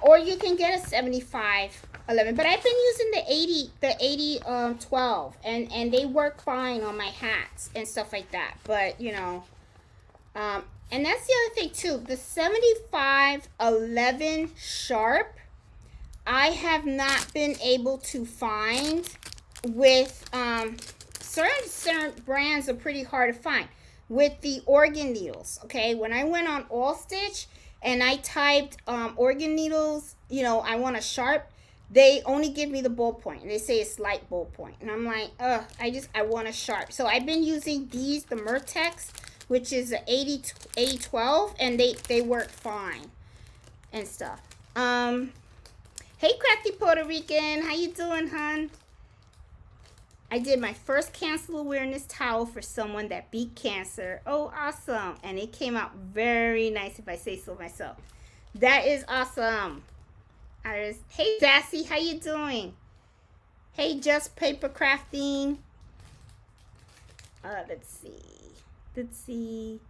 or you can get a 7511, but I've been using the 8012, and they work fine on my hats and stuff like that. But and that's the other thing too. The 7511 sharp, I have not been able to find with certain brands are pretty hard to find with the organ needles. Okay, when I went on All Stitch and I typed organ needles, I want a sharp, they only give me the ballpoint, and they say it's light ballpoint, and I'm like, I want a sharp. So I've been using these, the Mertex, which is a 8012, and they work fine and stuff. Hey Crafty Puerto Rican, how you doing, hon? I did my first cancer awareness towel for someone that beat cancer. Oh, awesome. And it came out very nice, if I say so myself. That is awesome. Iris. Hey, Dassy, how you doing? Hey, Just Paper Crafting. Let's see.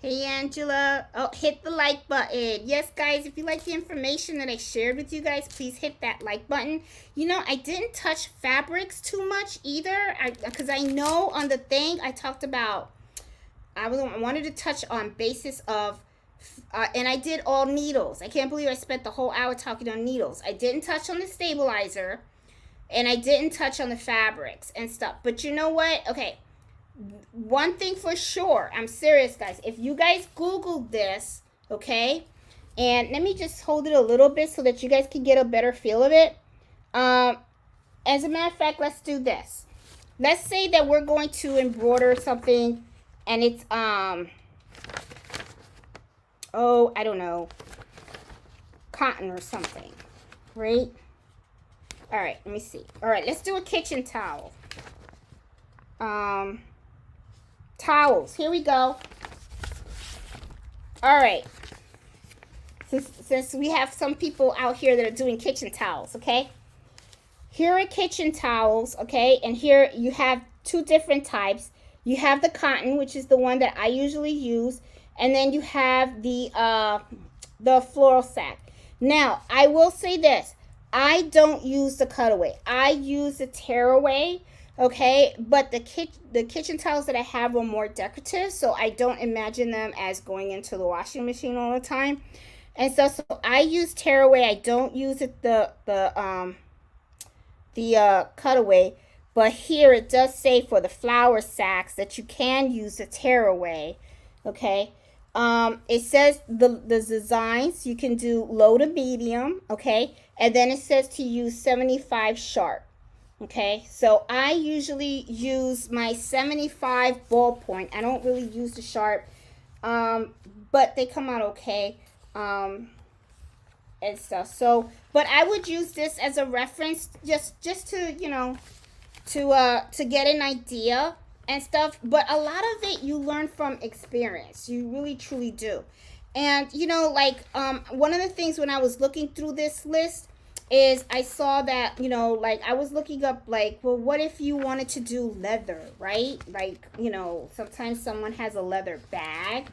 Hey, Angela. Oh, hit the like button. Yes, guys, if you like the information that I shared with you guys, please hit that like button. I didn't touch fabrics too much either, because I know on the thing I talked about, I wanted to touch on basis of, and I did all needles. I can't believe I spent the whole hour talking on needles. I didn't touch on the stabilizer, and I didn't touch on the fabrics and stuff. But you know what? Okay. One thing for sure, I'm serious, guys. If you guys Googled this, okay, and let me just hold it a little bit so that you guys can get a better feel of it. As a matter of fact, let's do this. Let's say that we're going to embroider something, and it's I don't know, cotton or something, right? All right, let me see. All right, let's do a kitchen towel. Towels, here we go. All right, since we have some people out here that are doing kitchen towels, okay, here are kitchen towels, okay, and here you have two different types. You have the cotton, which is the one that I usually use, and then you have the floral sack. Now I will say this, I don't use the cutaway, I use the tearaway. Okay, but the kitchen towels that I have are more decorative, so I don't imagine them as going into the washing machine all the time. And so I use tearaway. I don't use it the cutaway, but here it does say for the flour sacks that you can use the tearaway. Okay. It says the designs you can do low to medium. Okay, and then it says to use 75 sharp. Okay, so I usually use my 75 ballpoint. I don't really use the sharp, but they come out okay. And stuff. So, but I would use this as a reference, just to to get an idea and stuff. But a lot of it you learn from experience. You really truly do. And like one of the things when I was looking through this list is I saw that like I was looking up like, well, what if you wanted to do leather, right? Like sometimes someone has a leather bag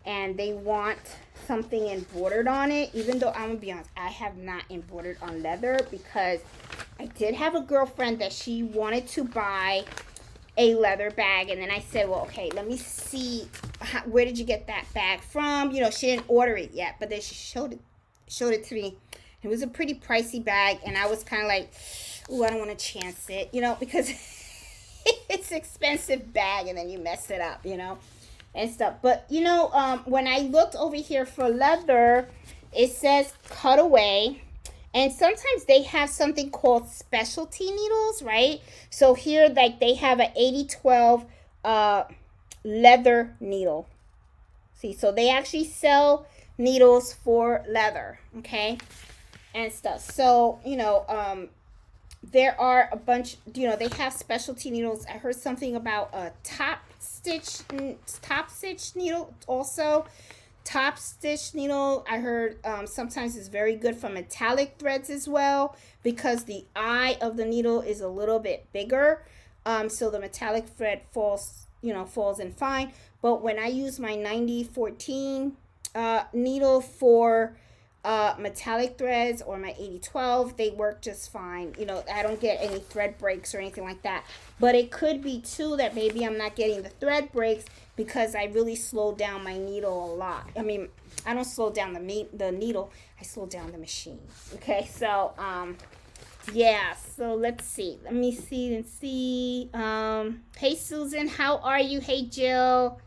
and they want something embroidered on it. Even though I'm gonna be honest, I have not embroidered on leather, because I did have a girlfriend that she wanted to buy a leather bag, and then I said, well, okay, let me see, where did you get that bag from? She didn't order it yet, but then she showed it to me. It was a pretty pricey bag, and I was kind of like, oh, I don't want to chance it, because it's an expensive bag, and then you mess it up, and stuff. But when I looked over here for leather, it says cutaway, and sometimes they have something called specialty needles, right? So here, like, they have an 8012 leather needle. See, so they actually sell needles for leather, okay, and stuff. So there are a bunch, they have specialty needles. I heard something about a top stitch needle also. Top stitch needle, I heard sometimes is very good for metallic threads as well, because the eye of the needle is a little bit bigger, so the metallic thread falls in fine. But when I use my 9014 needle for metallic threads, or my 8012, they work just fine. I don't get any thread breaks or anything like that. But it could be too that maybe I'm not getting the thread breaks because I really slowed down my needle a lot. I mean, I don't slow down the needle, I slow down the machine. Okay, so yeah, so let's see. Let me see and see. Hey Susan, how are you? Hey Jill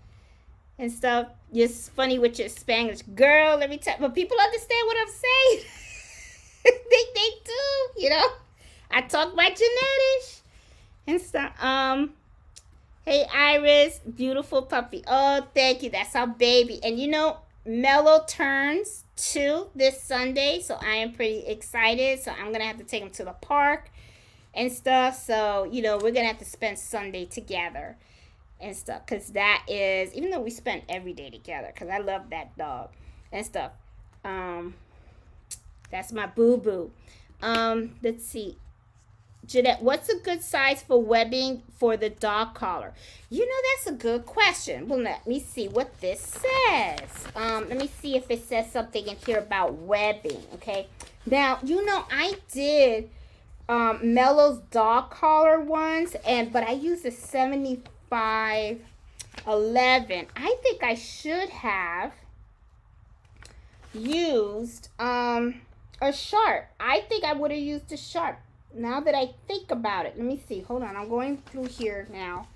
and stuff. It's funny with your Spanglish, girl. Let me tell you, but people understand what I'm saying. they do, I talk my genetics and stuff. Hey Iris, beautiful puppy. Oh, thank you. That's our baby. And Mello turns 2 this Sunday, so I am pretty excited. So I'm gonna have to take him to the park and stuff. So we're gonna have to spend Sunday together and stuff, because that is, even though we spent every day together, because I love that dog and stuff, that's my boo-boo. Let's see, Jeanette, what's a good size for webbing for the dog collar? That's a good question. Well, let me see what this says. Let me see if it says something in here about webbing. Okay, now I did Mello's dog collar ones, but I used a 75 11. I think I should have used a sharp. I think I would have used a sharp, now that I think about it. Let me see. Hold on. I'm going through here now.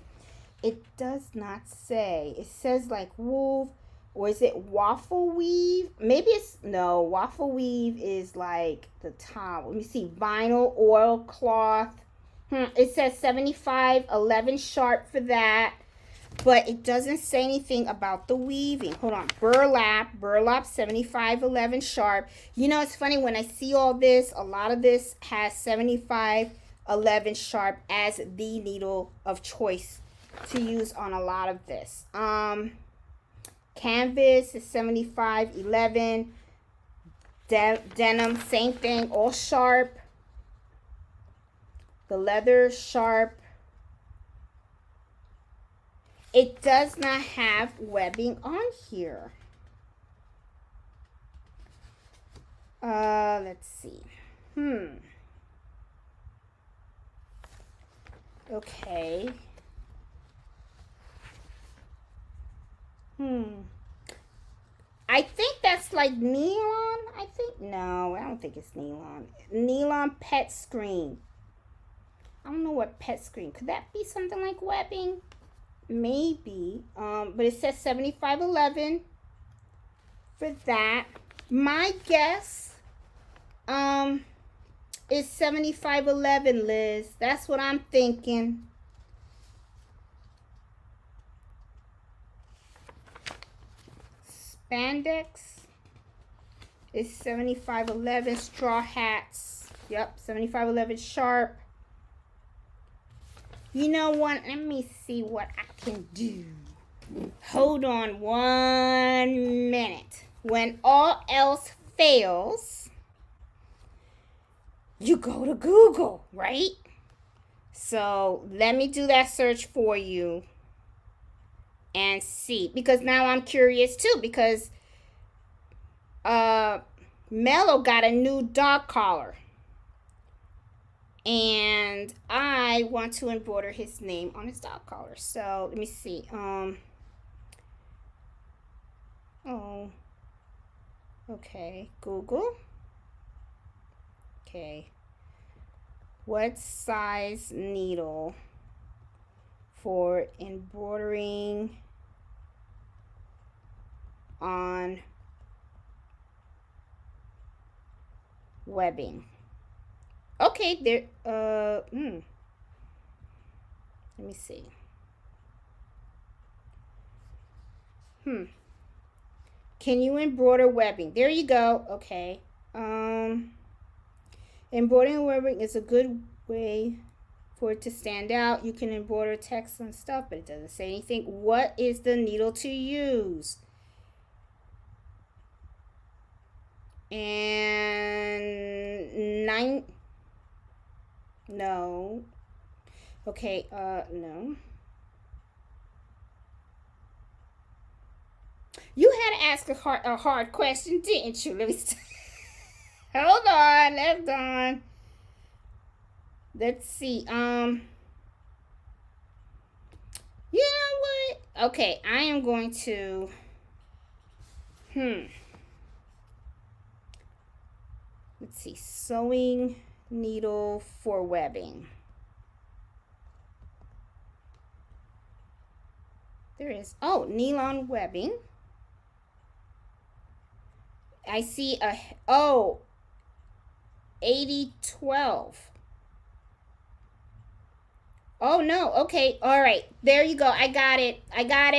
It does not say. It says like wool, or is it waffle weave? Maybe it's, no, waffle weave is like the top. Let me see. Vinyl oilcloth. It says 75 11 sharp for that, but it doesn't say anything about the weaving. Hold on. Burlap 75 11 sharp. It's funny when I see all this, a lot of this has 75 11 sharp as the needle of choice to use on a lot of this. Canvas is 75 11. Denim, same thing, all sharp. The leather sharp. It does not have webbing on here. Let's see. Okay. I think that's like nylon, I think. No, I don't think it's nylon. Nylon pet screen. I don't know what pet screen. Could that be something like webbing? Maybe. But it says 7511 for that. My guess is 7511, Liz. That's what I'm thinking. Spandex is 7511. Straw hats. Yep, 7511 sharp. You know what? Let me see what I can do. Hold on 1 minute. When all else fails, you go to Google, right? So let me do that search for you and see. Because now I'm curious too. Because Mello got a new dog collar. And I want to embroider his name on his dog collar. So let me see. Okay. Google. Okay. What size needle for embroidering on webbing? Okay, there, let me see. Can you embroider webbing? There you go. Okay. Embroidering webbing is a good way for it to stand out. You can embroider text and stuff, but it doesn't say anything. What is the needle to use? And no. Okay, no. You had to ask a hard question, didn't you? Let me hold on, hold on. Let's see. You know what? Okay, I am going to let's see. Sewing needle for webbing. There is, nylon webbing. I see 8012. Oh no, okay, all right, there you go. I got it. I got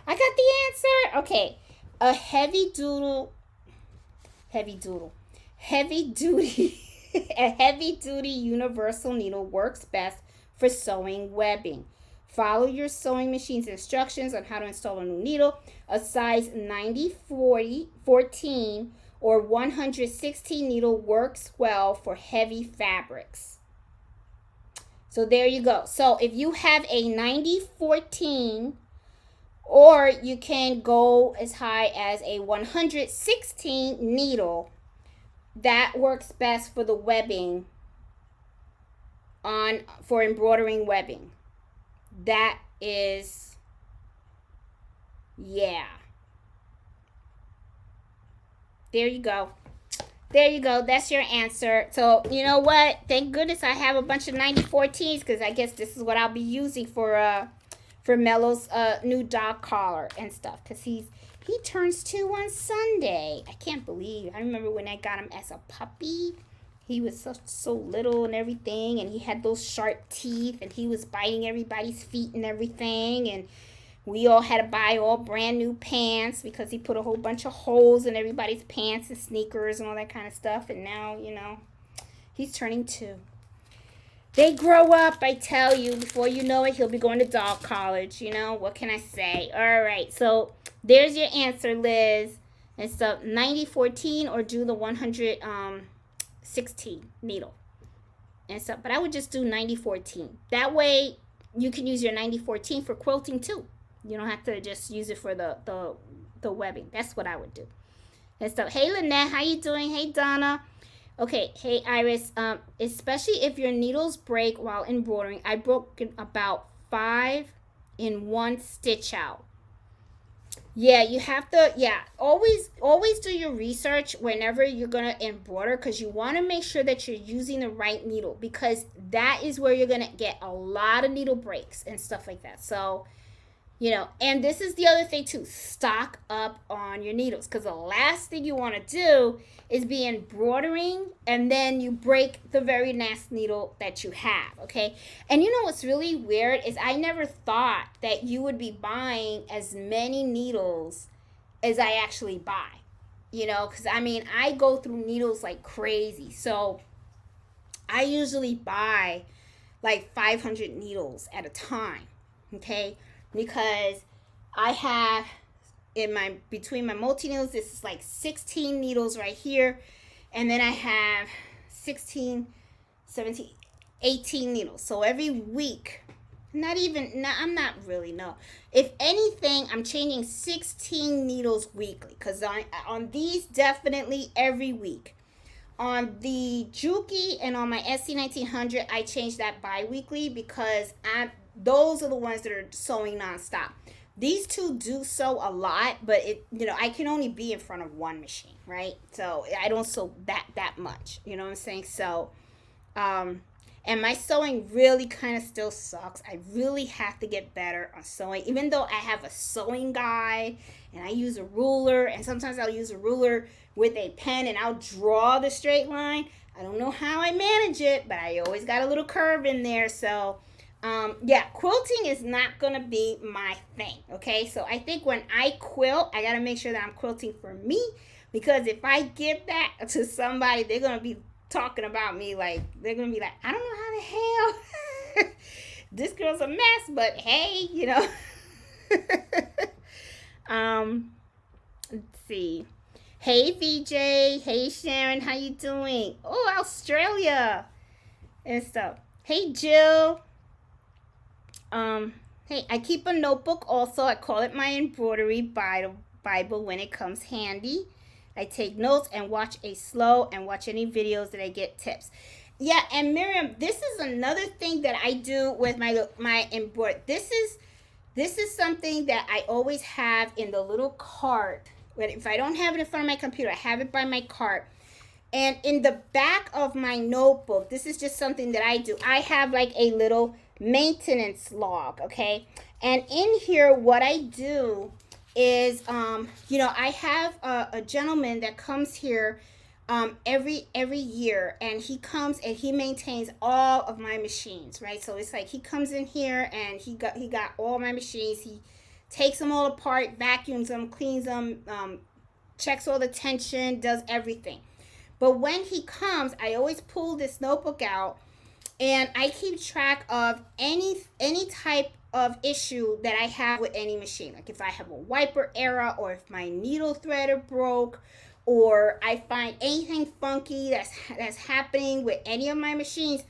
the answer. Okay, a heavy duty a heavy duty universal needle works best for sewing webbing. Follow your sewing machine's instructions on how to install a new needle. A size 90-40-14 or 116 needle works well for heavy fabrics. So there you go. So if you have a 90-14, or you can go as high as a 116 needle, that works best for the webbing for embroidering webbing. That is, yeah. There you go. There you go. That's your answer. So, you know what? Thank goodness I have a bunch of 90-14s, because I guess this is what I'll be using for Mello's new dog collar and stuff, because he turns 2 on Sunday. I can't believe. I remember when I got him as a puppy. He was so little and everything, and he had those sharp teeth, and he was biting everybody's feet and everything, and we all had to buy all brand new pants because he put a whole bunch of holes in everybody's pants and sneakers and all that kind of stuff. And now, you know, he's turning 2. They grow up, I tell you. Before you know it, he'll be going to dog college. You know, what can I say? All right, so there's your answer, Liz. And so 90-14 or do the 116 needle. And so, but I would just do 90-14. That way you can use your 90-14 for quilting too. You don't have to just use it for the webbing. That's what I would do. And so, hey Lynette, how you doing? Hey Donna. Okay, hey Iris. Especially if your needles break while embroidering. I broke about 5 in one stitch out. Yeah, you have to, yeah, always do your research whenever you're going to embroider, because you want to make sure that you're using the right needle, because that is where you're going to get a lot of needle breaks and stuff like that. So, and this is the other thing too, stock up on your needles, because the last thing you want to do is be embroidering and then you break the very last needle that you have. Okay. And what's really weird is I never thought that you would be buying as many needles as I actually buy, because I mean I go through needles like crazy. So I usually buy like 500 needles at a time. Okay. Because I have in my between my multi needles, this is like 16 needles right here, and then I have 16, 17, 18 needles. So every week, not even, no, I'm not really, no, if anything, I'm changing 16 needles weekly, because on these, definitely every week. On the Juki and on my SC1900, I change that bi-weekly, because those are the ones that are sewing nonstop. These two do sew a lot, but I can only be in front of one machine, right? So I don't sew that much. You know what I'm saying? So, um, and my sewing really kind of still sucks. I really have to get better on sewing, even though I have a sewing guide and I use a ruler, and sometimes I'll use a ruler with a pen and I'll draw the straight line. I don't know how I manage it, but I always got a little curve in there. So, yeah, quilting is not going to be my thing. Okay. So I think when I quilt, I got to make sure that I'm quilting for me, because if I give that to somebody, they're going to be talking about me, like they're gonna be like, I don't know how the hell this girl's a mess, but hey, let's see. Hey VJ, hey Sharon, how you doing? Oh, Australia and stuff. Hey Jill. Hey, I keep a notebook also. I call it my embroidery Bible when it comes handy. I take notes and watch any videos that I get tips. Yeah, and Miriam, this is another thing that I do with my embroidery. This is something that I always have in the little cart. But if I don't have it in front of my computer, I have it by my cart. And in the back of my notebook, this is just something that I do. I have like a little maintenance log, okay? And in here, what I do is, I have a gentleman that comes here every year, and he comes and he maintains all of my machines, right? So it's like he comes in here and he got all my machines. He takes them all apart, vacuums them, cleans them, checks all the tension, does everything. But when he comes, I always pull this notebook out and I keep track of any type of issue that I have with any machine. Like if I have a wiper error, or if my needle threader broke, or I find anything funky that's happening with any of my machines,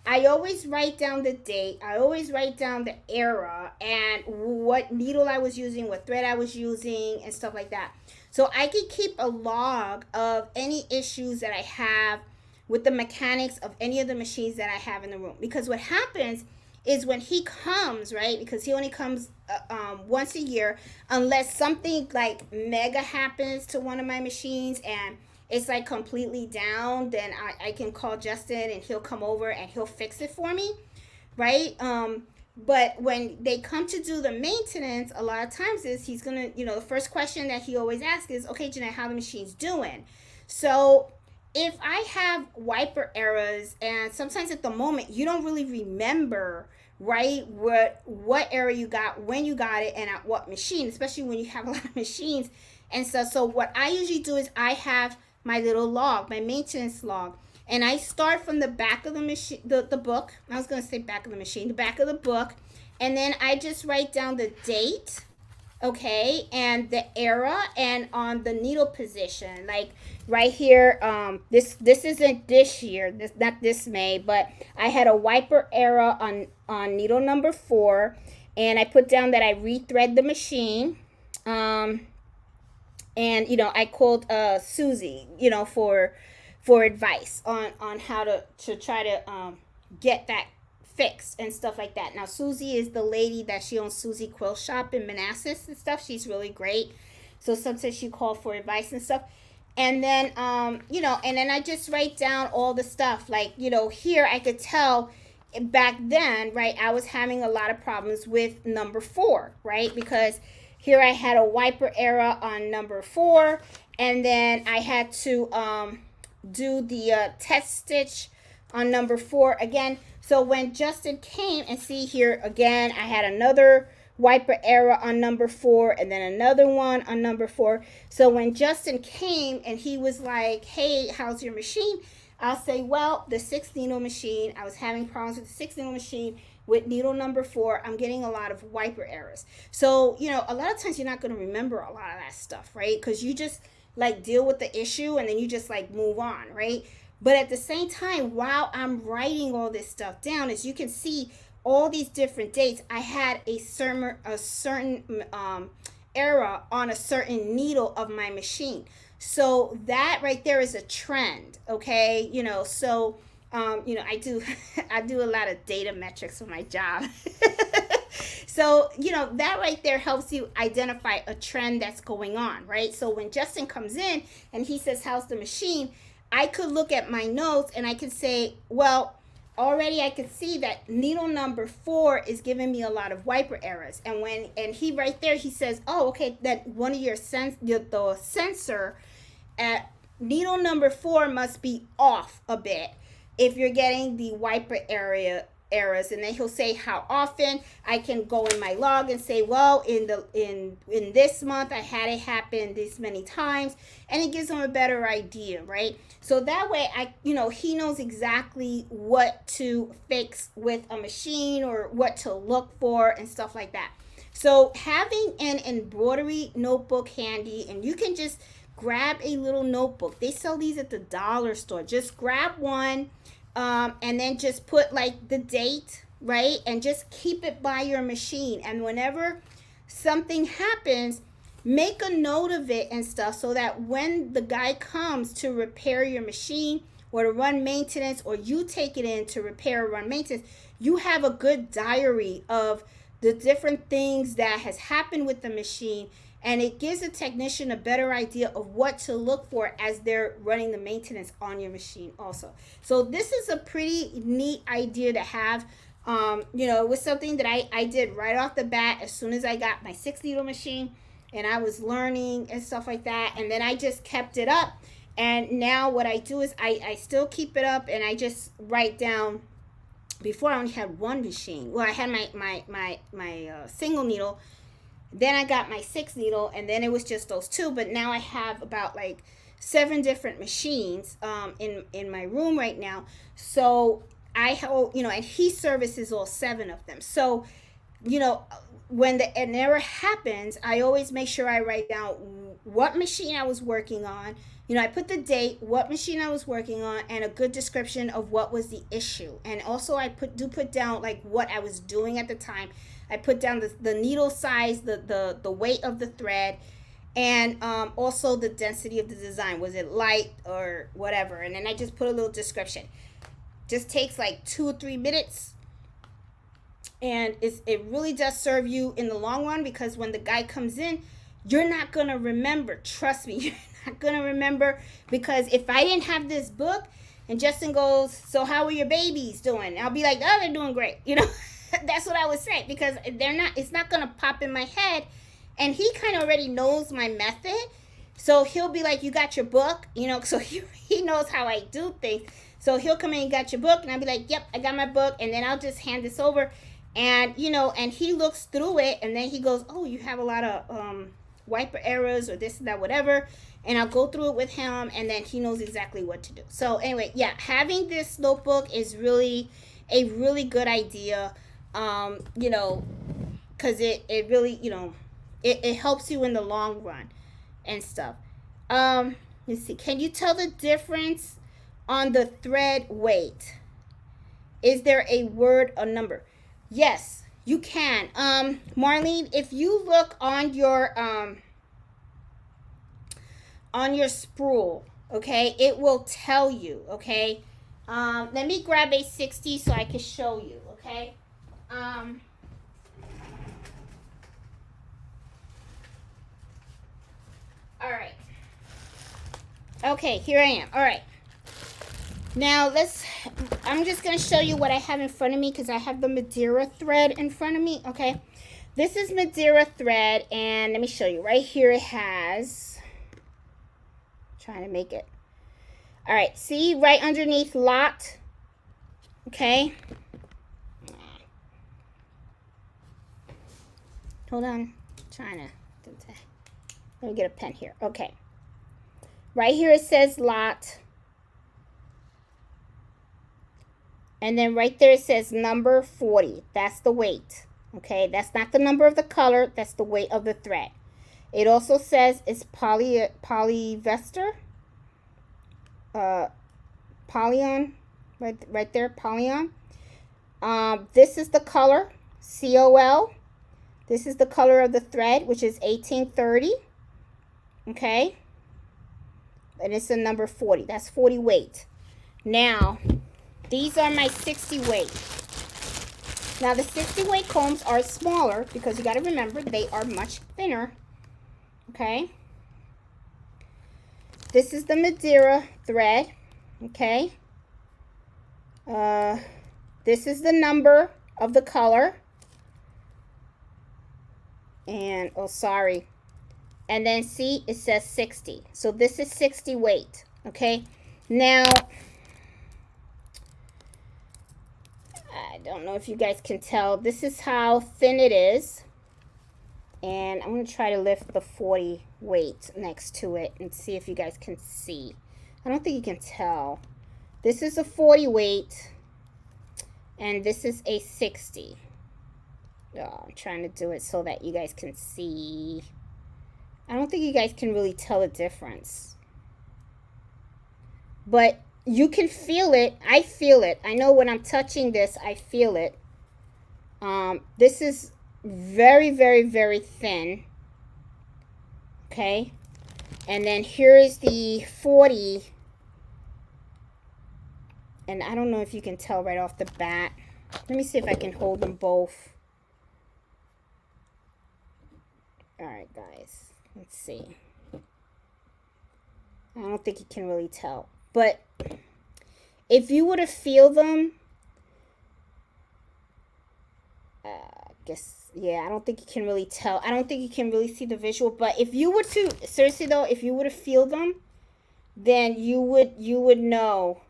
I always write down the date. I always write down the error and what needle I was using, what thread I was using, and stuff like that. So I can keep a log of any issues that I have with the mechanics of any of the machines that I have in the room. Because what happens is when he comes, right, because he only comes once a year, unless something like mega happens to one of my machines and it's like completely down, then I can call Justin and he'll come over and he'll fix it for me, right? But when they come to do the maintenance, a lot of times he's gonna, the first question that he always asks is, okay, Jeanette, how the machine's doing? So if I have wiper errors, and sometimes at the moment you don't really remember, right, what error you got, when you got it, and at what machine, especially when you have a lot of machines. And so what I usually do is I have my little log, my maintenance log, and I start from the back of the machine, the book. I was going to say back of the machine, the back of the book. And then I just write down the date, okay, and the error, and on the needle position. Like right here, this isn't this year, this not this May, but I had a wiper error on needle number 4, and I put down that I rethread the machine. And I called Susie, for advice on how to try to get that fixed and stuff like that. Now Susie is the lady that she owns Susie Quill Shop in Manassas and stuff. She's really great. So sometimes she called for advice and stuff. And then and then I just write down all the stuff. Like, here I could tell back then, right, I was having a lot of problems with number 4, right? Because here I had a wiper error on number 4, and then I had to do the test stitch on number 4 again. So when Justin came, and see here again, I had another wiper error on number 4, and then another one on number 4. So when Justin came and he was like, hey, how's your machine? I'll say, well, the 6 needle machine, I was having problems with the 6 needle machine with needle number 4. I'm getting a lot of wiper errors. So, a lot of times you're not going to remember a lot of that stuff, right? Because you just like deal with the issue and then you just like move on, right? But at the same time, while I'm writing all this stuff down, as you can see, all these different dates, I had a certain error on a certain needle of my machine. So that right there is a trend, okay? So I do I do a lot of data metrics for my job. So, that right there helps you identify a trend that's going on, right? So when Justin comes in and he says, how's the machine? I could look at my notes and I could say, well, already I could see that needle number 4 is giving me a lot of wiper errors. And he right there, he says, oh, okay, that one of your the sensor at needle number 4 must be off a bit if you're getting the wiper errors. And then he'll say how often. I can go in my log and say, well, in this month I had it happen this many times, and it gives him a better idea, right? So that way he knows exactly what to fix with a machine or what to look for and stuff like that. So having an embroidery notebook handy, and you can just grab a little notebook. They sell these at the dollar store. Just grab one, and then just put like the date, right? And just keep it by your machine. And whenever something happens, make a note of it and stuff, so that when the guy comes to repair your machine or to run maintenance, or you take it in to repair or run maintenance, you have a good diary of the different things that has happened with the machine. And it gives the technician a better idea of what to look for as they're running the maintenance on your machine also. So this is a pretty neat idea to have. It was something that I did right off the bat as soon as I got my 6 needle machine, and I was learning and stuff like that. And then I just kept it up. And now what I do is I still keep it up, and I just write down. Before I only had one machine. Well, I had my single needle. Then I got my 6 needle, and then it was just those 2. But now I have about like 7 different machines in my room right now. So I have, and he services all 7 of them. So, when an error happens, I always make sure I write down what machine I was working on. I put the date, what machine I was working on, and a good description of what was the issue. And also I put down like what I was doing at the time. I put down the needle size, the weight of the thread, and also the density of the design. Was it light or whatever? And then I just put a little description. Just takes like 2 or 3 minutes. And it really does serve you in the long run, because when the guy comes in, you're not going to remember. Trust me, you're not going to remember. Because if I didn't have this book and Justin goes, so how are your babies doing? I'll be like, oh, they're doing great. That's what I would say, because it's not going to pop in my head. And he kind of already knows my method. So he'll be like, you got your book? So he knows how I do things. So he'll come in and got your book, and I'll be like, yep, I got my book. And then I'll just hand this over. And, and he looks through it, and then he goes, oh, you have a lot of wiper errors or this and that, whatever. And I'll go through it with him, and then he knows exactly what to do. So anyway, yeah, having this notebook is really a really good idea, because it really, it helps you in the long run and stuff. Let's see. Can you tell the difference on the thread weight? Is there a word or number? Yes, you can. Marlene, if you look on your spool, okay, it will tell you, okay? Let me grab a 60 so I can show you, Okay. All right. Okay, here I am. All right. Now I'm just going to show you what I have in front of me because I have the Madeira thread in front of me. Okay. This is Madeira thread, and let me show you. Right here it has, trying to make it. All right. See right underneath lot. Okay. Hold on. Trying to, let me get a pen here. Okay. Right here it says lot. And then right there it says number 40. That's the weight. Okay, that's not the number of the color. That's the weight of the thread. It also says it's polyester. Polyon. Right there, polyon. This is the color, COL. This is the color of the thread, which is 1830. Okay. And it's a number 40. That's 40 weight. Now, these are my 60 weight. Now, the 60 weight combs are smaller because you got to remember they are much thinner. Okay. This is the Madeira thread. Okay. This is the number of the color. And, oh, sorry. And then see, it says 60. So this is 60 weight. Okay. Now, I don't know if you guys can tell. This is how thin it is. And I'm going to try to lift the 40 weight next to it and see if you guys can see. I don't think you can tell. This is a 40 weight. And this is a 60. Oh, I'm trying to do it so that you guys can see. I don't think you guys can really tell the difference. But you can feel it. I feel it. I know when I'm touching this, I feel it. This is very, very, very thin. Okay. And then here is the 40. And I don't know if you can tell right off the bat. Let me see if I can hold them both. All right, guys. Let's see. I don't think you can really tell. But if you were to feel them, I guess, yeah, I don't think you can really tell. I don't think you can really see the visual. But if you were to, seriously though, if you were to feel them, then you would know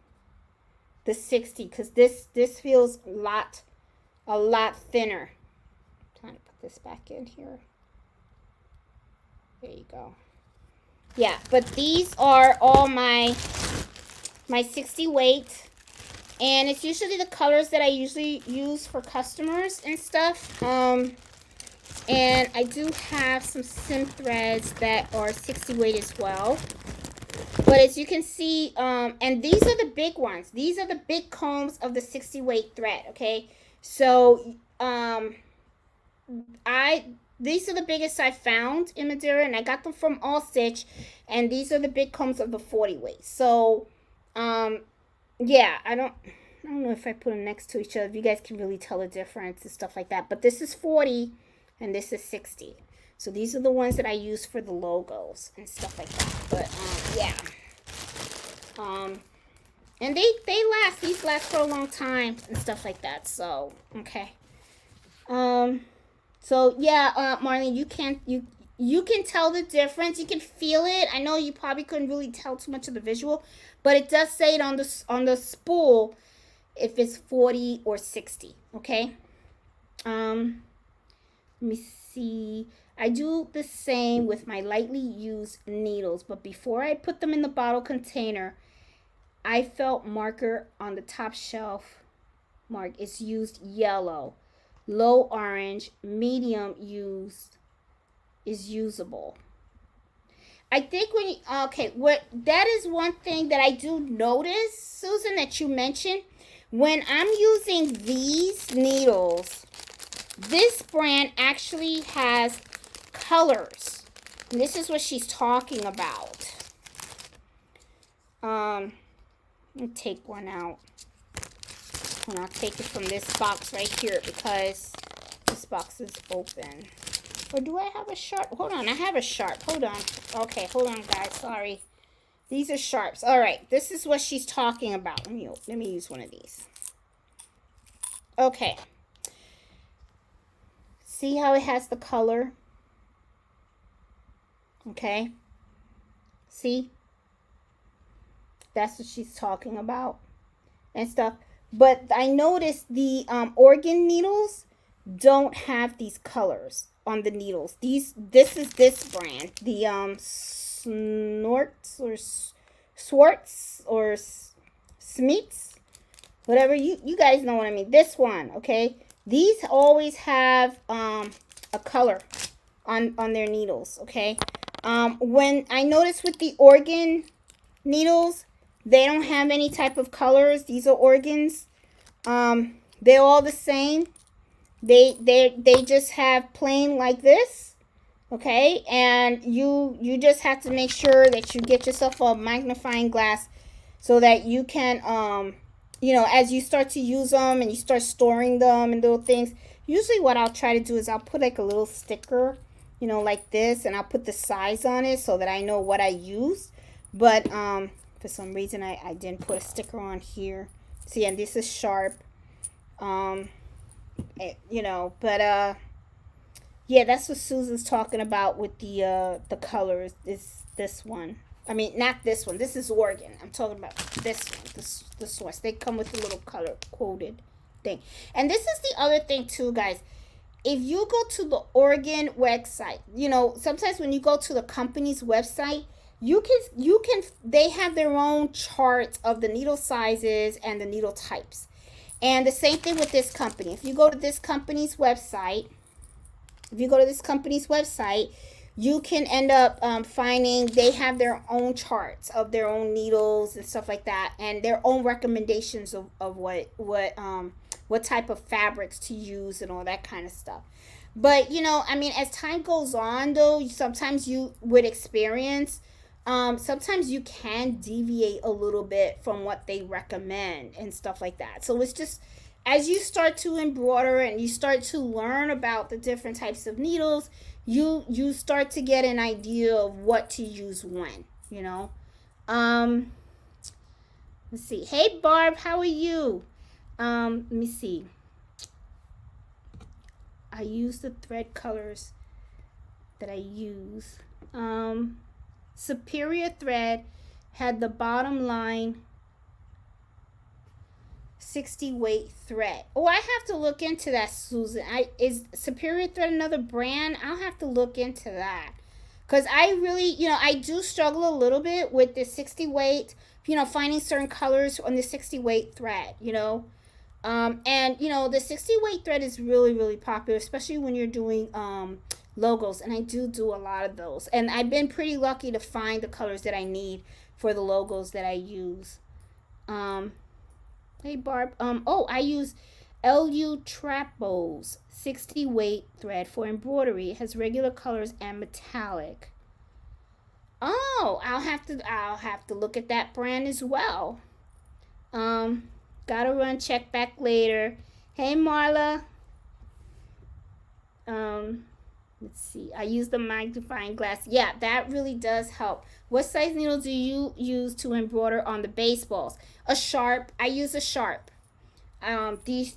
the 60. Because this feels a lot thinner. I'm trying to put this back in here. There you go. Yeah, but these are all my 60 weight. And it's usually the colors that I usually use for customers and stuff. And I do have some sim threads that are 60 weight as well. But as you can see, and these are the big ones. These are the big combs of the 60 weight thread, okay? So, these are the biggest I found in Madeira, and I got them from All Stitch, and these are the big combs of the 40 weight. So, yeah, I don't know if I put them next to each other, if you guys can really tell the difference and stuff like that. But this is 40, and this is 60. So these are the ones that I use for the logos and stuff like that. But, yeah. And they last. These last for a long time and stuff like that. So, okay. So yeah, Marlene, you can tell the difference. You can feel it. I know you probably couldn't really tell too much of the visual, but it does say it on the spool if it's 40 or 60. Okay. Let me see. I do the same with my lightly used needles, but before I put them in the bottle container, I felt marker on the top shelf mark is used yellow. Low orange, medium used is usable. I think when you, okay, that is one thing that I do notice, Susan, that you mentioned. When I'm using these needles, this brand actually has colors. And this is what she's talking about. Let me take one out. And I'll take it from this box right here because this box is open. Or do I have a sharp? Hold on, I have a sharp. Hold on. Okay, hold on, guys. Sorry. These are sharps. All right, this is what she's talking about. Let me use one of these. Okay. See how it has the color? Okay. See? That's what she's talking about and stuff. But I noticed the organ needles don't have these colors on the needles. This is this brand, the Snorts or Swartz or Smeets, whatever, you guys know what I mean. This one, okay? These always have a color on their needles, okay? When I notice with the organ needles, they don't have any type of colors. These are organs. They're all the same. They just have plain like this, okay? And you just have to make sure that you get yourself a magnifying glass so that you can you know, as you start to use them and you start storing them and little things. Usually what I'll try to do is I'll put like a little sticker, you know, like this, and I'll put the size on it so that I know what I used. But for some reason I didn't put a sticker on here. See, and this is sharp. You know, but yeah, that's what Susan's talking about with the colors. Is this one? I mean, not this one. This is organ. I'm talking about this one, the source. They come with a little color coded thing. And this is the other thing too, guys. If you go to the organ website, you know, sometimes when you go to the company's website, you can they have their own charts of the needle sizes and the needle types. And the same thing with this company. If you go to this company's website, you can end up finding they have their own charts of their own needles and stuff like that, and their own recommendations of what type of fabrics to use and all that kind of stuff. But you know, I mean, as time goes on, though, sometimes you would experience. Sometimes you can deviate a little bit from what they recommend and stuff like that. So it's just as you start to embroider and you start to learn about the different types of needles, you start to get an idea of what to use when, you know. Let's see. Hey Barb, how are you? Let me see. I use the thread colors that I use. Superior thread had the bottom line 60 weight thread. Oh, I have to look into that, Susan. Is Superior Thread another brand? I'll have to look into that. Because I really, you know, I do struggle a little bit with the 60 weight, you know, finding certain colors on the 60 weight thread, you know. And, you know, the 60 weight thread is really, really popular, especially when you're doing logos, and I do a lot of those, and I've been pretty lucky to find the colors that I need for the logos that I use. Hey Barb, oh, I use LU Trapos 60 weight thread for embroidery. It has regular colors and metallic. Oh, I'll have to look at that brand as well. Gotta run, check back later. Hey Marla. Let's see. I use the magnifying glass. Yeah, that really does help. What size needle do you use to embroider on the baseballs? A sharp. I use a sharp. The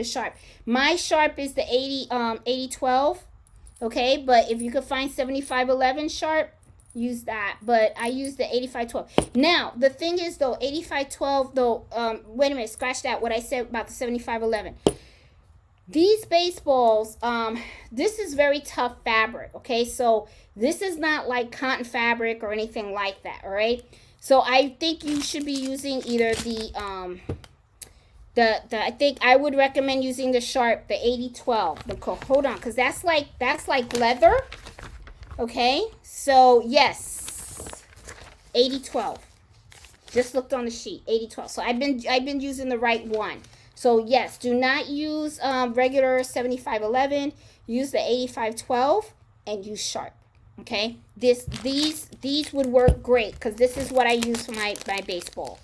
sharp. My sharp is the 8012. Okay, but if you could find 7511 sharp, use that. But I use the 8512. Now, the thing is though, 8512 though, wait a minute, scratch that, what I said about the 7511. These baseballs, this is very tough fabric, okay? So this is not like cotton fabric or anything like that, all right? So I think you should be using either I think I would recommend using the sharp, the 8012. Hold on, because that's like leather, okay? So yes, 8012. Just looked on the sheet, 8012. So I've been using the right one. So yes, do not use regular 7511. Use the 8512 and use sharp. Okay, these would work great because this is what I use for my baseball.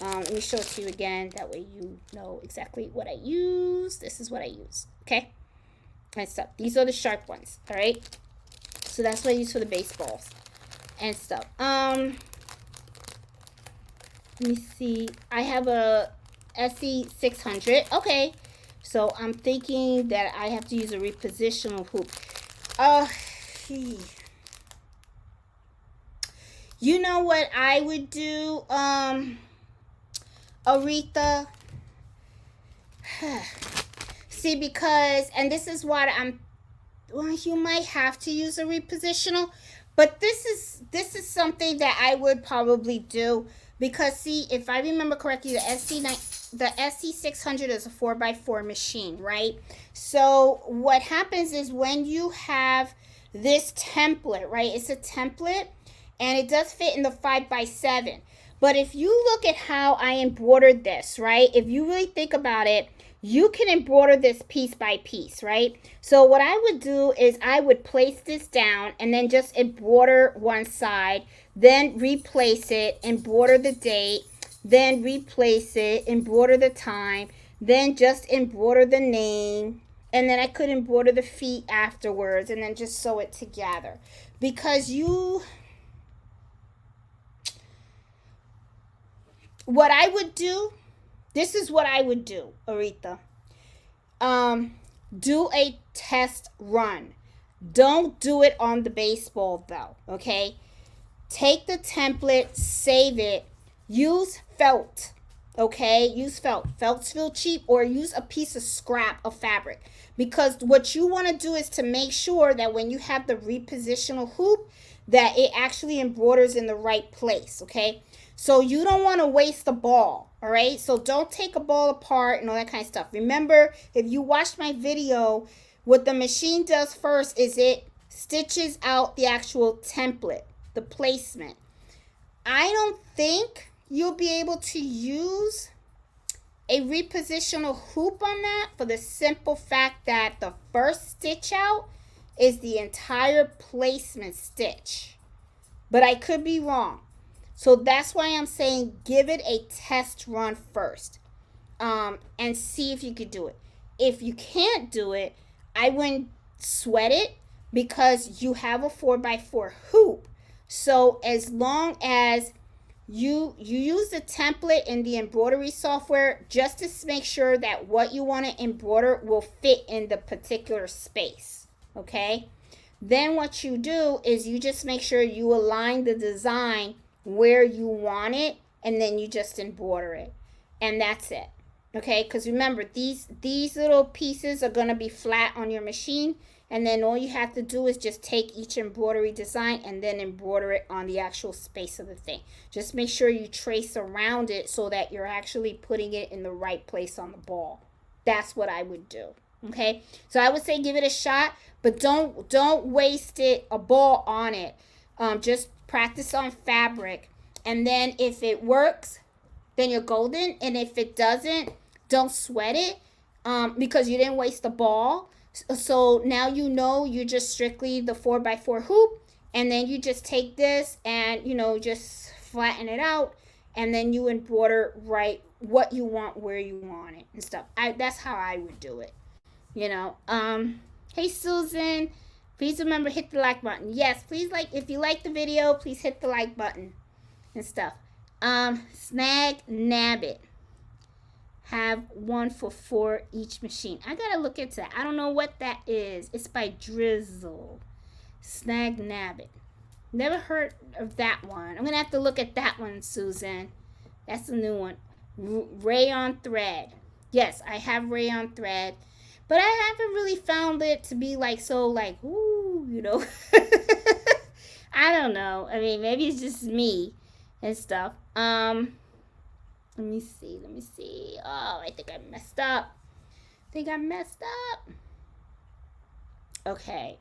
Let me show it to you again. That way you know exactly what I use. This is what I use. Okay. And stuff. These are the sharp ones. All right. So that's what I use for the baseballs and stuff. Let me see. I have a SE 600. Okay. So I'm thinking that I have to use a repositional hoop. You know what I would do, Aretha? See, because, and this is what well, you might have to use a repositional, but this is something that I would probably do, because see, if I remember correctly, the SC600 is a 4x4 machine, right? So what happens is when you have this template, right? It's a template, and it does fit in the 5x7. But if you look at how I embroidered this, right? If you really think about it, you can embroider this piece by piece, right? So what I would do is I would place this down and then just embroider one side, then replace it, embroider the date, then replace it, embroider the time, then just embroider the name, and then I could embroider the feet afterwards, and then just sew it together. Because what I would do, this is what I would do, Aretha. Do a test run. Don't do it on the baseball though, okay? Take the template, save it, use felt, okay? Use felt. Felt's feel cheap, or use a piece of scrap of fabric. Because what you want to do is to make sure that when you have the repositional hoop, that it actually embroiders in the right place, okay? So you don't want to waste the ball, all right? So don't take a ball apart and all that kind of stuff. Remember, if you watched my video, what the machine does first is it stitches out the actual template, the placement. I don't think you'll be able to use a repositional hoop on that, for the simple fact that the first stitch out is the entire placement stitch. But I could be wrong. So that's why I'm saying give it a test run first, and see if you could do it. If you can't do it, I wouldn't sweat it, because you have a 4x4 hoop. So as long as you use the template in the embroidery software, just to make sure that what you want to embroider will fit in the particular space, okay? Then what you do is you just make sure you align the design where you want it, and then you just embroider it, and that's it, okay? Because remember, these little pieces are going to be flat on your machine, and then all you have to do is just take each embroidery design and then embroider it on the actual space of the thing. Just make sure you trace around it so that you're actually putting it in the right place on the ball. That's what I would do, okay? So I would say give it a shot, but don't waste a ball on it. Just practice on fabric, and then if it works, then you're golden, and if it doesn't, don't sweat it, because you didn't waste the ball. So now you know you're just strictly the 4x4 hoop, and then you just take this and just flatten it out, and then you embroider right what you want, where you want it, and stuff. That's how I would do it. Hey Susan, please remember, hit the like button. Yes, please if you like the video, please hit the like button and stuff. Snag Nabbit. Have one for 4 each machine. I gotta look into that. I don't know what that is. It's by Drizzle. Snag Nabbit. Never heard of that one. I'm gonna have to look at that one, Susan. That's a new one. Rayon thread. Yes, I have rayon thread. But I haven't really found it to be ooh, I don't know. I mean, maybe it's just me and stuff. Let me see. Oh, I think I messed up. Okay.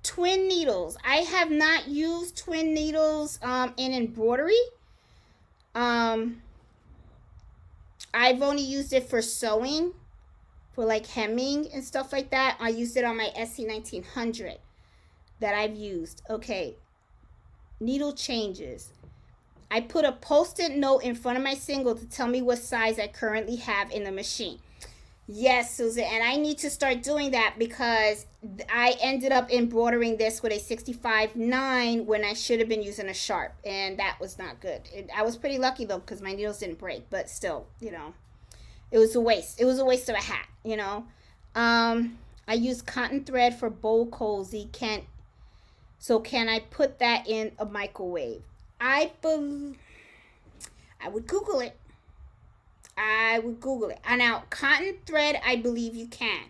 Twin needles. I have not used twin needles in embroidery. I've only used it for sewing, for hemming and stuff like that. I used it on my SC1900 that I've used. Okay, needle changes. I put a post-it note in front of my single to tell me what size I currently have in the machine. Yes, Susan, and I need to start doing that because I ended up embroidering this with a 65-9 when I should have been using a sharp, and that was not good. I was pretty lucky though because my needles didn't break, but still, you know, it was a waste. It was a waste of a hat, you know. I use cotton thread for bowl cozy. Can I put that in a microwave? I would Google it. And now, cotton thread, I believe you can.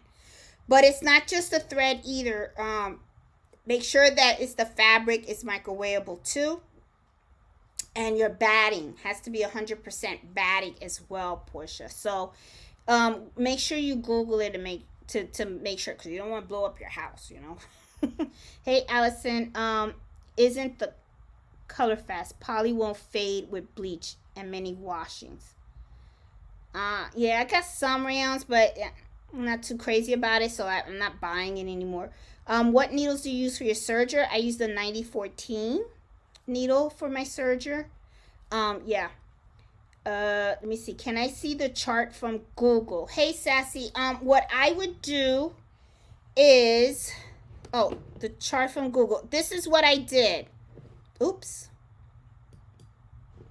But it's not just the thread either. Make sure that it's the fabric is microwavable too. And your batting has to be 100% batting as well, Portia. So make sure you Google it to make sure, because you don't want to blow up your house, you know. Hey, Allison, isn't the color fast? Poly won't fade with bleach and many washings. Yeah, I got some rayons, but I'm not too crazy about it, so I'm not buying it anymore. What needles do you use for your serger? I use the 9014 needle for my serger. Yeah. Let me see. Can I see the chart from Google? Hey, Sassy. What I would do is, the chart from Google. This is what I did. Oops.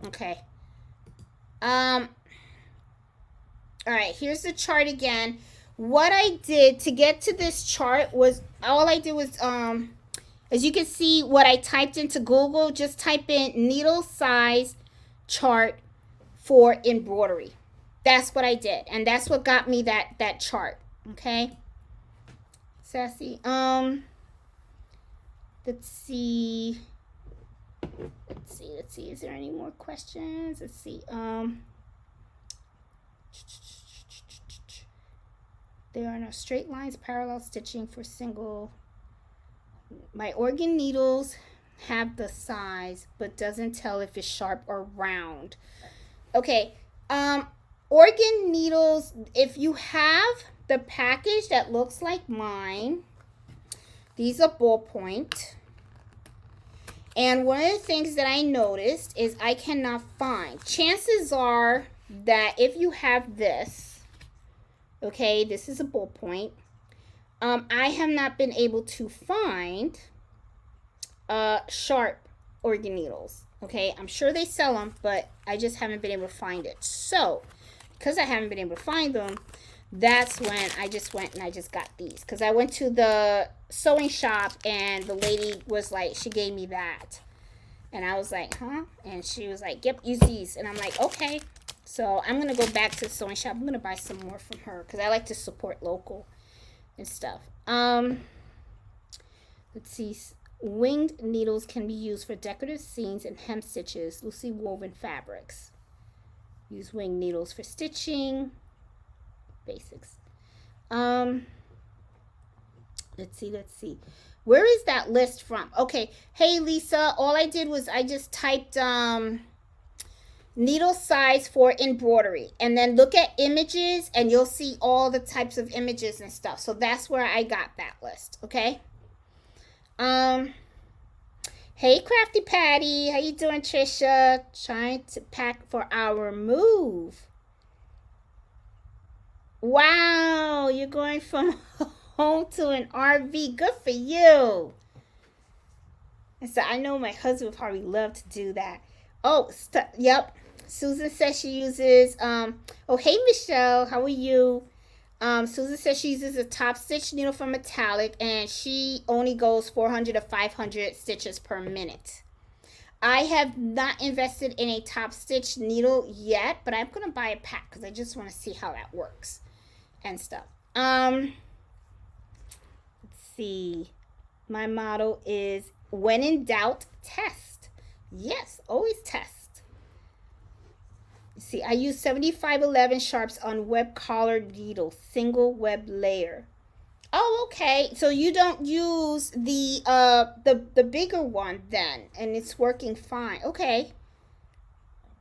Okay. All right, here's the chart again. What I did to get to this chart was, all I did was, as you can see, what I typed into Google, just type in needle size chart for embroidery. That's what I did, and that's what got me that chart. Okay, Sassy. Let's see. Is there any more questions? Let's see. There are no straight lines, parallel stitching for single. My organ needles have the size, but doesn't tell if it's sharp or round. Okay, organ needles, if you have the package that looks like mine, these are ballpoint. And one of the things that I noticed is I cannot find. Chances are that if you have this, okay, this is a ballpoint, I have not been able to find sharp organ needles. Okay, I'm sure they sell them, but I just haven't been able to find it. So, because I haven't been able to find them, that's when I just went and I just got these. Because I went to the sewing shop and the lady was like, she gave me that. And I was like, huh? And she was like, yep, use these. And I'm like, okay. So I'm going to go back to the sewing shop. I'm going to buy some more from her because I like to support local and stuff. Let's see. Winged needles can be used for decorative seams and hem stitches, loosely woven fabrics. Use winged needles for stitching. Basics. Let's see. Where is that list from? Okay. Hey, Lisa. All I did was I just typed needle size for embroidery. And then look at images and you'll see all the types of images and stuff. So that's where I got that list. Okay. Hey, Crafty Patty. How you doing, Trisha? Trying to pack for our move. Wow, you're going from home to an RV. Good for you. And so I know my husband would probably love to do that. Oh, yep. Susan says she uses, oh, hey, Michelle. How are you? Susan says she uses a top stitch needle for metallic, and she only goes 400 to 500 stitches per minute. I have not invested in a top stitch needle yet, but I'm going to buy a pack because I just want to see how that works and stuff. Let's see. My motto is, when in doubt, test. Yes, always test. See, I use 7511 sharps on web collar needle, single web layer. Oh, okay. So you don't use the bigger one then, and it's working fine. Okay.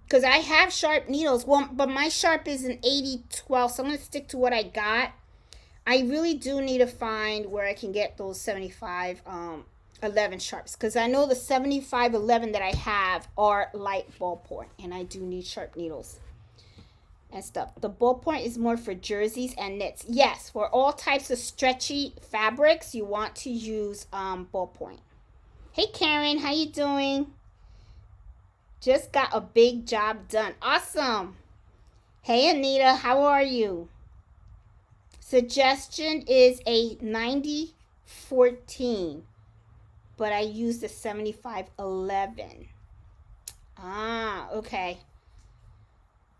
Because I have sharp needles. Well, but my sharp is an 80-12, so I'm going to stick to what I got. I really do need to find where I can get those 75 11 sharps, because I know the 7511 that I have are light ballpoint, and I do need sharp needles and stuff. The ballpoint is more for jerseys and knits. Yes, for all types of stretchy fabrics, you want to use ballpoint. Hey Karen, how you doing? Just got a big job done. Awesome. Hey Anita, how are you? Suggestion is a 90-14, but I use the 75-11. Ah, okay.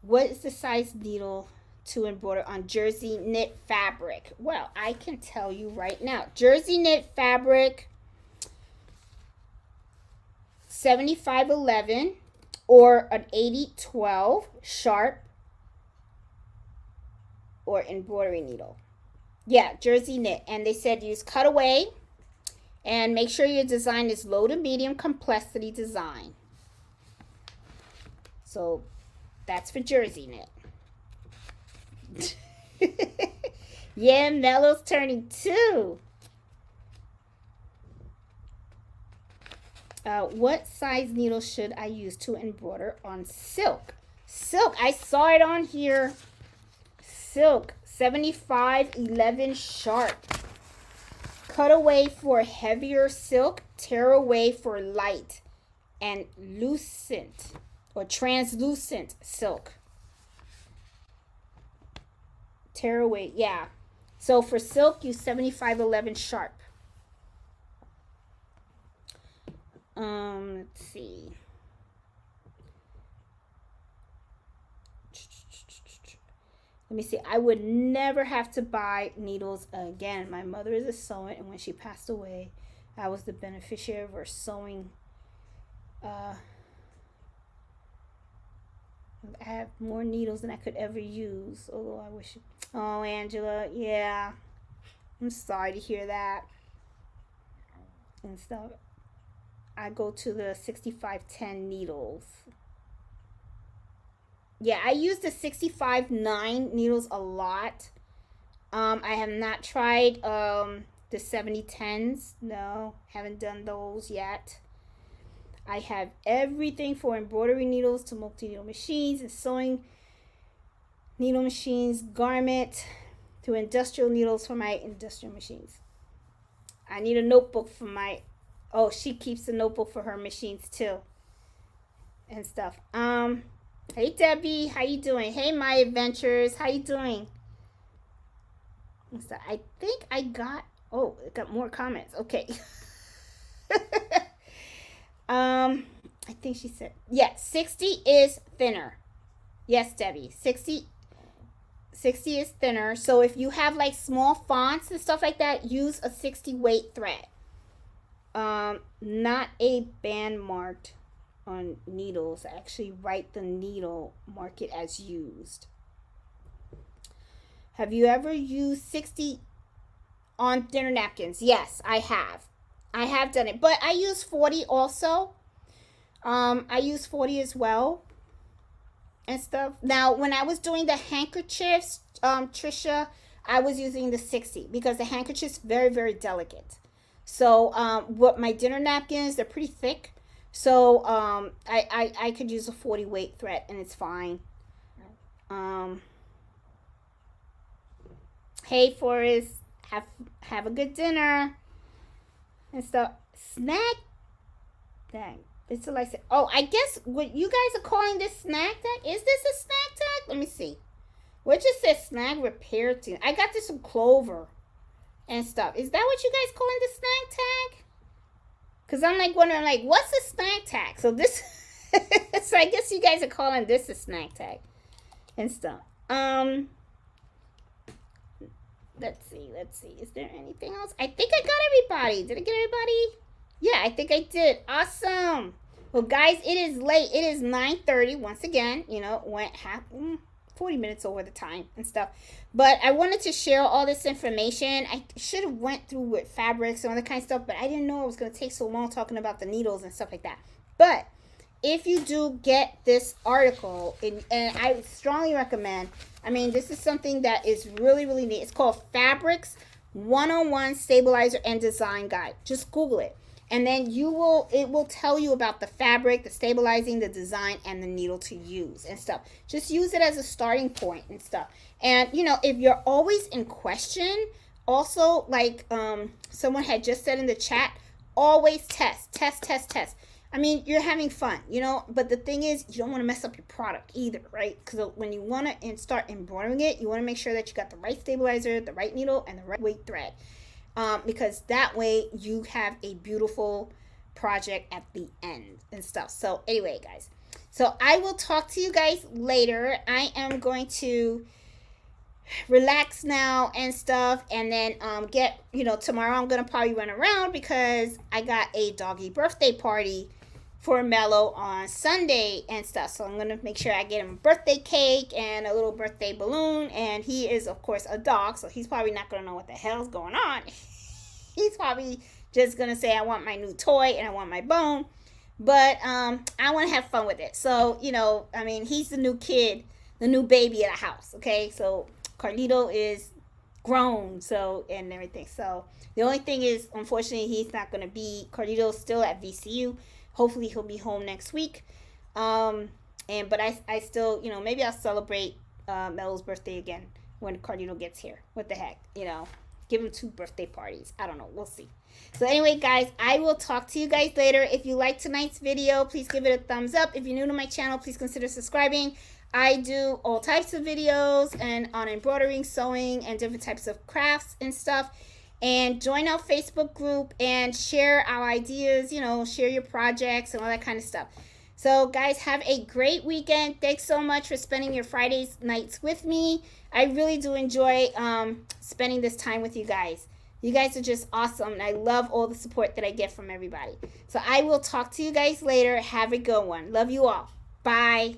What is the size needle to embroider on jersey knit fabric? Well, I can tell you right now. Jersey knit fabric, 75-11 or an 80-12 sharp or embroidery needle. Yeah, jersey knit. And they said use cutaway and make sure your design is low to medium complexity design. So that's for jersey knit. Yeah, Mellow's turning 2. What size needle should I use to embroider on silk? Silk, I saw it on here. Silk, 75-11 sharp. Cutaway for heavier silk, tearaway for light and lucent or translucent silk. Tearaway, yeah. So for silk, use 75-11 sharp. Let's see. Let me see. I would never have to buy needles again. My mother is a sewer, and when she passed away, I was the beneficiary of her sewing. I have more needles than I could ever use. Although I wish. Oh, Angela, yeah. I'm sorry to hear that. And stuff. I go to the 6510 needles. Yeah, I use the 65-9 needles a lot. I have not tried the 7010s. No, haven't done those yet. I have everything for embroidery needles to multi-needle machines and sewing needle machines, garment to industrial needles for my industrial machines. I need a notebook for my... Oh, she keeps a notebook for her machines too. And stuff. Hey Debbie, how you doing? Hey My Adventures, how you doing? So I think I got... Oh, I got more comments. Okay. I think she said... Yeah, 60 is thinner. Yes, Debbie. 60 is thinner. So if you have like small fonts and stuff like that, use a 60 weight thread. Not a band marked on needles. Actually write the needle, mark it as used. Have you ever used 60 on thinner napkins? Yes, I have. I have done it, but I use 40 also. I use 40 as well and stuff. Now, when I was doing the handkerchiefs, Trisha, I was using the 60 because the handkerchief's very, very delicate. So, what my dinner napkins, they're pretty thick. So, I could use a 40 weight thread and it's fine. Hey, Forrest, have a good dinner and stuff. Snack. Dang. It's like, oh, I guess what you guys are calling this snack tag. Is this a snack tag? Let me see. What just says snack repair team? I got this from Clover and stuff. Is that what you guys calling the snack tag? Because I'm like wondering, like, what's a snack tag? So this, so I guess you guys are calling this a snack tag and stuff. Let's see. Is there anything else? I think I got everybody. Did I get everybody? Yeah, I think I did. Awesome. Well, guys, it is late. It is 9:30. Once again, you know, went 40 minutes over the time and stuff. But I wanted to share all this information. I should have went through with fabrics and all that kind of stuff, but I didn't know it was going to take so long talking about the needles and stuff like that. But if you do get this article, and I strongly recommend, I mean, this is something that is really, really neat. It's called Fabrics 101 Stabilizer and Design Guide. Just Google it. And then it will tell you about the fabric, the stabilizing, the design, and the needle to use and stuff. Just use it as a starting point and stuff. And if you're always in question, also, like someone had just said in the chat, always test. I mean, you're having fun, but the thing is, you don't want to mess up your product either, right? Because when you want to start embroidering it, you want to make sure that you got the right stabilizer, the right needle, and the right weight thread. Because that way you have a beautiful project at the end and stuff. So anyway, guys, so I will talk to you guys later. I am going to relax now and stuff, and then get tomorrow I'm gonna probably run around because I got a doggy birthday party for Mello on Sunday and stuff. So I'm gonna make sure I get him a birthday cake and a little birthday balloon. And he is, of course, a dog, so he's probably not gonna know what the hell's going on. He's probably just gonna say, I want my new toy and I want my bone. But I want to have fun with it. So I mean, he's the new kid, the new baby of the house. Okay, so Carlito is grown, so, and everything. So the only thing is, unfortunately, he's not gonna be. Carlito's still at VCU. Hopefully he'll be home next week. But I still, maybe I'll celebrate Mello's birthday again when Carlito gets here. What the heck, give him 2 birthday parties. I don't know. We'll see. So anyway, guys, I will talk to you guys later. If you liked tonight's video, please give it a thumbs up. If you're new to my channel, please consider subscribing. I do all types of videos and on embroidering, sewing, and different types of crafts and stuff. And join our Facebook group and share our ideas, share your projects and all that kind of stuff. So, guys, have a great weekend. Thanks so much for spending your Fridays nights with me. I really do enjoy spending this time with you guys. You guys are just awesome, and I love all the support that I get from everybody. So I will talk to you guys later. Have a good one. Love you all. Bye.